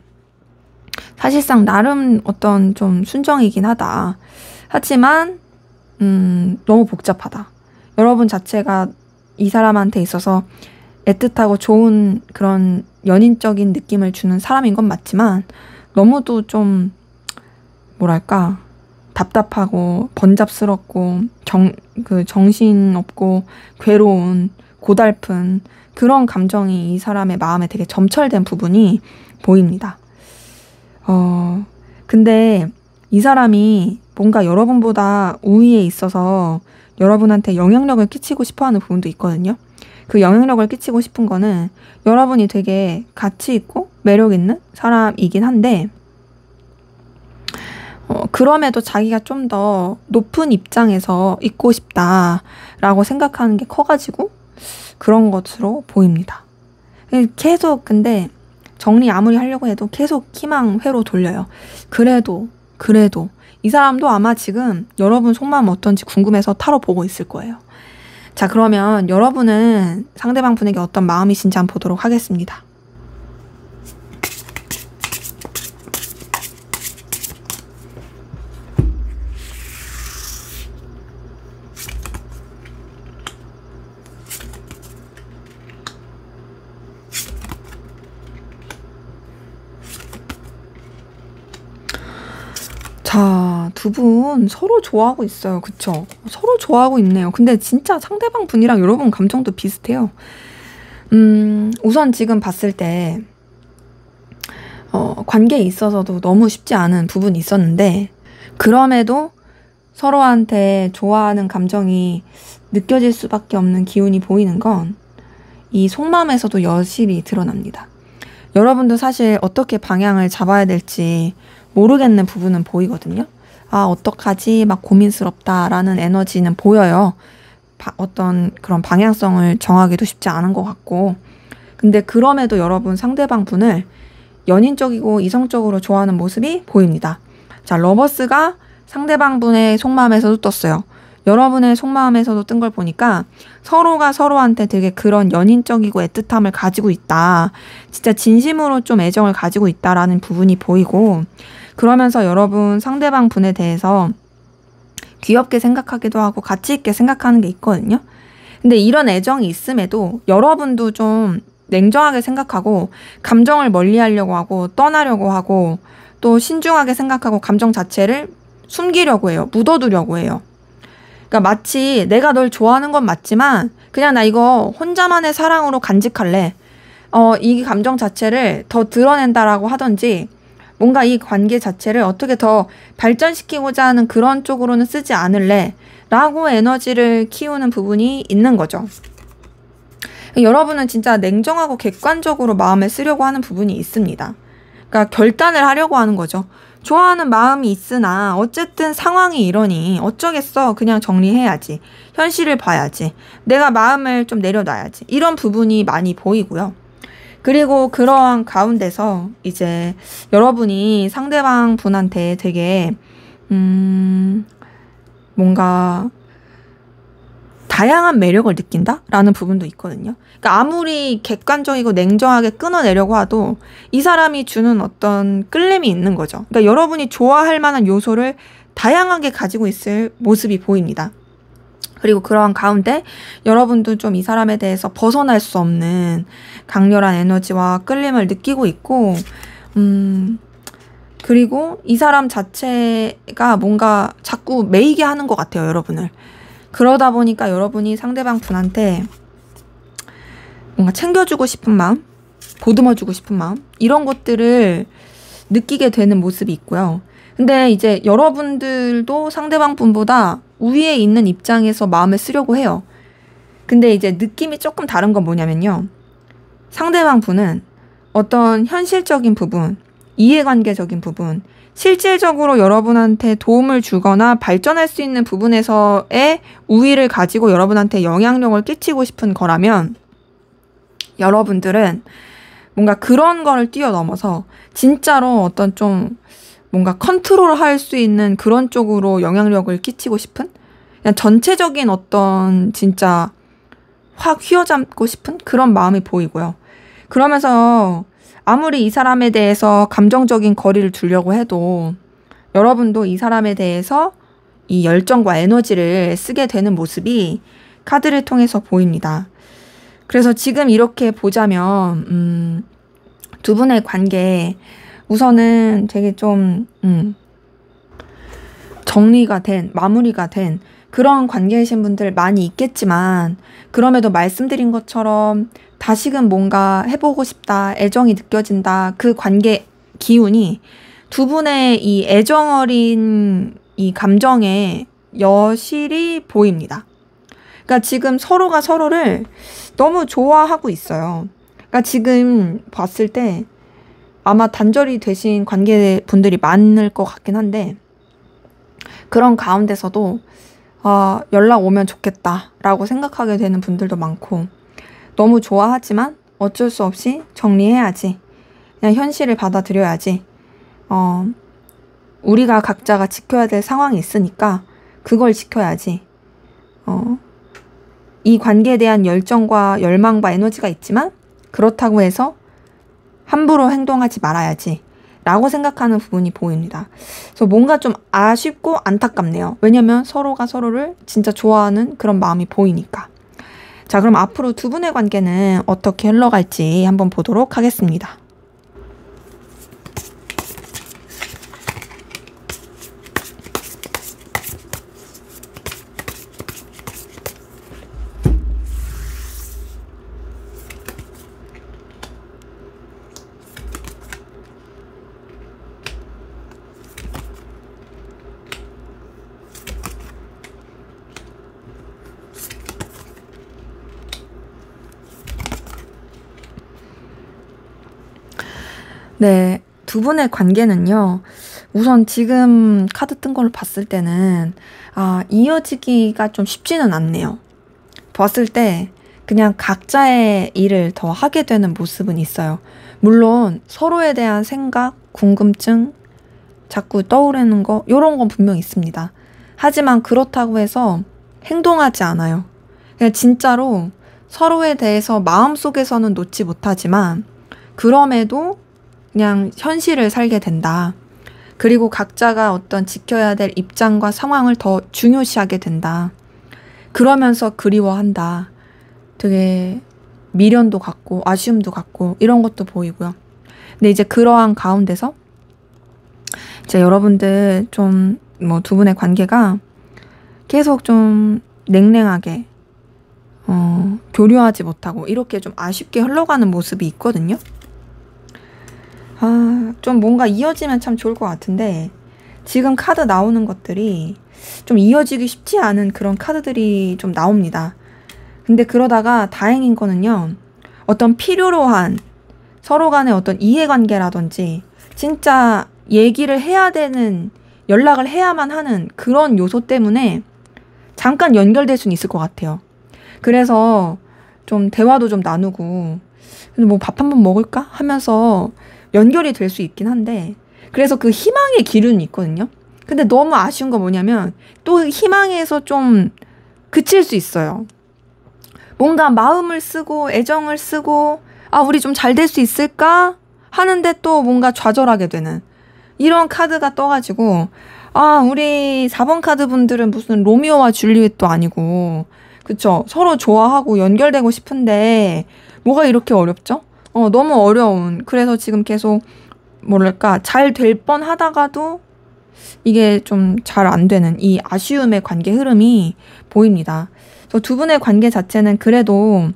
사실상 나름 어떤 좀 순정이긴 하다. 하지만 너무 복잡하다. 여러분 자체가 이 사람한테 있어서 애틋하고 좋은 그런 연인적인 느낌을 주는 사람인 건 맞지만 너무도 좀 뭐랄까 답답하고 번잡스럽고 정신없고 괴로운 고달픈 그런 감정이 이 사람의 마음에 되게 점철된 부분이 보입니다. 근데 이 사람이 뭔가 여러분보다 우위에 있어서 여러분한테 영향력을 끼치고 싶어하는 부분도 있거든요. 그 영향력을 끼치고 싶은 거는 여러분이 되게 가치 있고 매력 있는 사람이긴 한데 그럼에도 자기가 좀 더 높은 입장에서 있고 싶다라고 생각하는 게 커가지고 그런 것으로 보입니다. 계속 근데 정리 아무리 하려고 해도 계속 희망회로 돌려요. 그래도 이 사람도 아마 지금 여러분 속마음 어떤지 궁금해서 타로 보고 있을 거예요. 자, 그러면 여러분은 상대방 분에게 어떤 마음이신지 한번 보도록 하겠습니다. 자, 두 분 서로 좋아하고 있어요. 그쵸? 서로 좋아하고 있네요. 근데 진짜 상대방 분이랑 여러분 감정도 비슷해요. 우선 지금 봤을 때 관계에 있어서도 너무 쉽지 않은 부분이 있었는데 그럼에도 서로한테 좋아하는 감정이 느껴질 수밖에 없는 기운이 보이는 건 이 속마음에서도 여실히 드러납니다. 여러분도 사실 어떻게 방향을 잡아야 될지 모르겠는 부분은 보이거든요. 아, 어떡하지? 막 고민스럽다라는 에너지는 보여요. 어떤 그런 방향성을 정하기도 쉽지 않은 것 같고. 근데 그럼에도 여러분 상대방 분을 연인적이고 이성적으로 좋아하는 모습이 보입니다. 자, 러버스가 상대방 분의 속마음에서도 떴어요. 여러분의 속마음에서도 뜬 걸 보니까 서로가 서로한테 되게 그런 연인적이고 애틋함을 가지고 있다. 진짜 진심으로 좀 애정을 가지고 있다라는 부분이 보이고 그러면서 여러분 상대방 분에 대해서 귀엽게 생각하기도 하고 가치 있게 생각하는 게 있거든요. 근데 이런 애정이 있음에도 여러분도 좀 냉정하게 생각하고 감정을 멀리하려고 하고 떠나려고 하고 또 신중하게 생각하고 감정 자체를 숨기려고 해요. 묻어두려고 해요. 그러니까 마치 내가 널 좋아하는 건 맞지만 그냥 나 이거 혼자만의 사랑으로 간직할래. 이 감정 자체를 더 드러낸다라고 하던지 뭔가 이 관계 자체를 어떻게 더 발전시키고자 하는 그런 쪽으로는 쓰지 않을래 라고 에너지를 키우는 부분이 있는 거죠. 여러분은 진짜 냉정하고 객관적으로 마음을 쓰려고 하는 부분이 있습니다. 그러니까 결단을 하려고 하는 거죠. 좋아하는 마음이 있으나 어쨌든 상황이 이러니 어쩌겠어. 그냥 정리해야지. 현실을 봐야지. 내가 마음을 좀 내려놔야지. 이런 부분이 많이 보이고요. 그리고 그러한 가운데서 이제 여러분이 상대방 분한테 되게 뭔가 다양한 매력을 느낀다라는 부분도 있거든요. 그러니까 아무리 객관적이고 냉정하게 끊어내려고 해도 이 사람이 주는 어떤 끌림이 있는 거죠. 그러니까 여러분이 좋아할 만한 요소를 다양하게 가지고 있을 모습이 보입니다. 그리고 그러한 가운데 여러분도 좀 이 사람에 대해서 벗어날 수 없는 강렬한 에너지와 끌림을 느끼고 있고 그리고 이 사람 자체가 뭔가 자꾸 매이게 하는 것 같아요, 여러분을. 그러다 보니까 여러분이 상대방 분한테 뭔가 챙겨주고 싶은 마음, 보듬어주고 싶은 마음 이런 것들을 느끼게 되는 모습이 있고요. 근데 이제 여러분들도 상대방 분보다 우위에 있는 입장에서 마음을 쓰려고 해요. 근데 이제 느낌이 조금 다른 건 뭐냐면요. 상대방 분은 어떤 현실적인 부분, 이해관계적인 부분, 실질적으로 여러분한테 도움을 주거나 발전할 수 있는 부분에서의 우위를 가지고 여러분한테 영향력을 끼치고 싶은 거라면 여러분들은 뭔가 그런 거를 뛰어넘어서 진짜로 어떤 좀 뭔가 컨트롤할 수 있는 그런 쪽으로 영향력을 끼치고 싶은 그냥 전체적인 어떤 진짜 확 휘어잡고 싶은 그런 마음이 보이고요. 그러면서 아무리 이 사람에 대해서 감정적인 거리를 두려고 해도 여러분도 이 사람에 대해서 이 열정과 에너지를 쓰게 되는 모습이 카드를 통해서 보입니다. 그래서 지금 이렇게 보자면 두 분의 관계 우선은 되게 좀 정리가 된, 마무리가 된 그런 관계이신 분들 많이 있겠지만 그럼에도 말씀드린 것처럼 다시금 뭔가 해보고 싶다, 애정이 느껴진다, 그 관계 기운이 두 분의 이 애정 어린 이 감정에 여실히 보입니다. 그러니까 지금 서로가 서로를 너무 좋아하고 있어요. 그러니까 지금 봤을 때 아마 단절이 되신 관계분들이 많을 것 같긴 한데 그런 가운데서도 연락 오면 좋겠다라고 생각하게 되는 분들도 많고 너무 좋아하지만 어쩔 수 없이 정리해야지. 그냥 현실을 받아들여야지. 우리가 각자가 지켜야 될 상황이 있으니까 그걸 지켜야지. 이 관계에 대한 열정과 열망과 에너지가 있지만 그렇다고 해서 함부로 행동하지 말아야지 라고 생각하는 부분이 보입니다. 그래서 뭔가 좀 아쉽고 안타깝네요. 왜냐면 서로가 서로를 진짜 좋아하는 그런 마음이 보이니까. 자, 그럼 앞으로 두 분의 관계는 어떻게 흘러갈지 한번 보도록 하겠습니다. 네, 두 분의 관계는요, 우선 지금 카드 뜬 걸로 봤을 때는, 이어지기가 좀 쉽지는 않네요. 봤을 때, 그냥 각자의 일을 더 하게 되는 모습은 있어요. 물론, 서로에 대한 생각, 궁금증, 자꾸 떠오르는 거, 요런 건 분명 있습니다. 하지만 그렇다고 해서 행동하지 않아요. 그냥 진짜로 서로에 대해서 마음속에서는 놓지 못하지만, 그럼에도 그냥 현실을 살게 된다. 그리고 각자가 어떤 지켜야 될 입장과 상황을 더 중요시하게 된다. 그러면서 그리워한다. 되게 미련도 갖고 아쉬움도 갖고 이런 것도 보이고요. 근데 이제 그러한 가운데서 이제 여러분들 좀 뭐 두 분의 관계가 계속 좀 냉랭하게 교류하지 못하고 이렇게 좀 아쉽게 흘러가는 모습이 있거든요. 좀 뭔가 이어지면 참 좋을 것 같은데 지금 카드 나오는 것들이 좀 이어지기 쉽지 않은 그런 카드들이 좀 나옵니다. 근데 그러다가 다행인 거는요. 어떤 필요로 한 서로 간의 어떤 이해관계라든지 진짜 얘기를 해야 되는 연락을 해야만 하는 그런 요소 때문에 잠깐 연결될 수는 있을 것 같아요. 그래서 좀 대화도 좀 나누고 뭐 밥 한번 먹을까? 하면서 연결이 될 수 있긴 한데 그래서 그 희망의 기운이 있거든요. 근데 너무 아쉬운 거 뭐냐면 또 희망에서 좀 그칠 수 있어요. 뭔가 마음을 쓰고 애정을 쓰고 우리 좀 잘 될 수 있을까? 하는데 또 뭔가 좌절하게 되는 이런 카드가 떠가지고 우리 4번 카드 분들은 무슨 로미오와 줄리엣도 아니고 그쵸? 서로 좋아하고 연결되고 싶은데 뭐가 이렇게 어렵죠? 너무 어려운. 그래서 지금 계속 뭐랄까 잘 될 뻔 하다가도 이게 좀 잘 안 되는 이 아쉬움의 관계 흐름이 보입니다. 그래서 두 분의 관계 자체는 그래도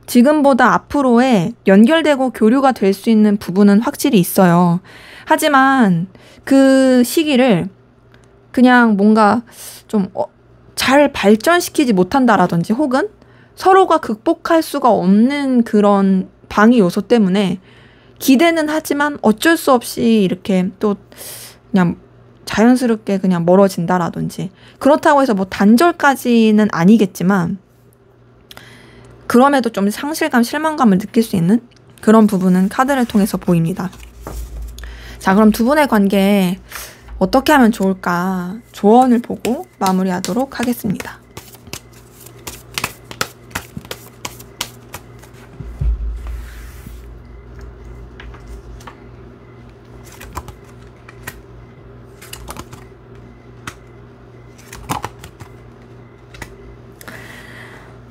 지금보다 앞으로의 연결되고 교류가 될 수 있는 부분은 확실히 있어요. 하지만 그 시기를 그냥 뭔가 좀 잘 발전시키지 못한다라든지 혹은 서로가 극복할 수가 없는 그런 방해 요소 때문에 기대는 하지만 어쩔 수 없이 이렇게 또 그냥 자연스럽게 그냥 멀어진다라든지 그렇다고 해서 뭐 단절까지는 아니겠지만 그럼에도 좀 상실감, 실망감을 느낄 수 있는 그런 부분은 카드를 통해서 보입니다. 자, 그럼 두 분의 관계 어떻게 하면 좋을까 조언을 보고 마무리하도록 하겠습니다.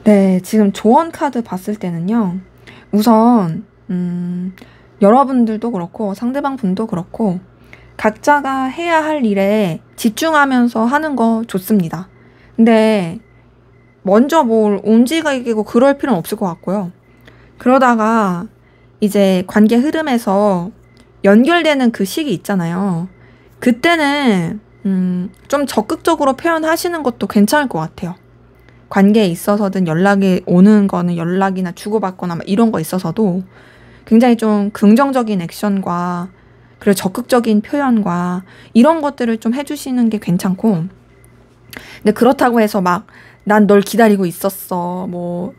네, 지금 조언 카드 봤을 때는요. 우선 여러분들도 그렇고 상대방 분도 그렇고 각자가 해야 할 일에 집중하면서 하는 거 좋습니다. 근데 먼저 뭘 움직이고 그럴 필요는 없을 것 같고요. 그러다가 이제 관계 흐름에서 연결되는 그 시기 있잖아요. 그때는 좀 적극적으로 표현하시는 것도 괜찮을 것 같아요. 관계에 있어서든 연락이 오는 거는 연락이나 주고받거나 막 이런 거 있어서도 굉장히 좀 긍정적인 액션과 그리고 적극적인 표현과 이런 것들을 좀 해주시는 게 괜찮고, 근데 그렇다고 해서 막 난 널 기다리고 있었어, 뭐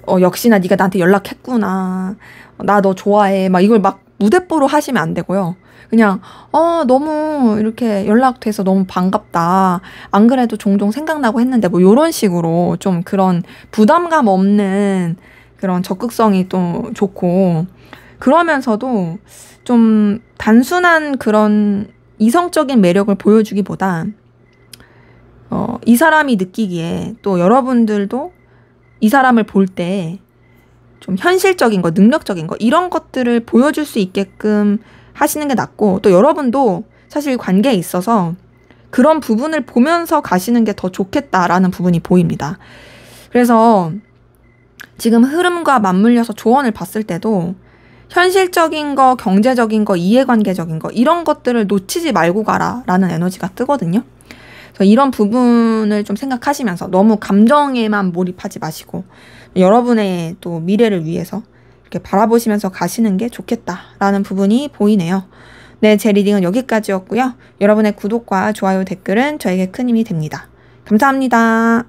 역시나 네가 나한테 연락했구나, 나 너 좋아해, 막 이걸 막 무대뽀로 하시면 안 되고요. 그냥 너무 이렇게 연락돼서 너무 반갑다, 안 그래도 종종 생각나고 했는데, 뭐 요런 식으로 좀 그런 부담감 없는 그런 적극성이 또 좋고, 그러면서도 좀 단순한 그런 이성적인 매력을 보여주기보다 이 사람이 느끼기에 또 여러분들도 이 사람을 볼 때 좀 현실적인 거, 능력적인 거 이런 것들을 보여줄 수 있게끔 하시는 게 낫고, 또 여러분도 사실 관계에 있어서 그런 부분을 보면서 가시는 게 더 좋겠다라는 부분이 보입니다. 그래서 지금 흐름과 맞물려서 조언을 봤을 때도 현실적인 거, 경제적인 거, 이해관계적인 거 이런 것들을 놓치지 말고 가라라는 에너지가 뜨거든요. 그래서 이런 부분을 좀 생각하시면서 너무 감정에만 몰입하지 마시고 여러분의 또 미래를 위해서 이렇게 바라보시면서 가시는 게 좋겠다라는 부분이 보이네요. 네, 제 리딩은 여기까지였고요. 여러분의 구독과 좋아요, 댓글은 저에게 큰 힘이 됩니다. 감사합니다.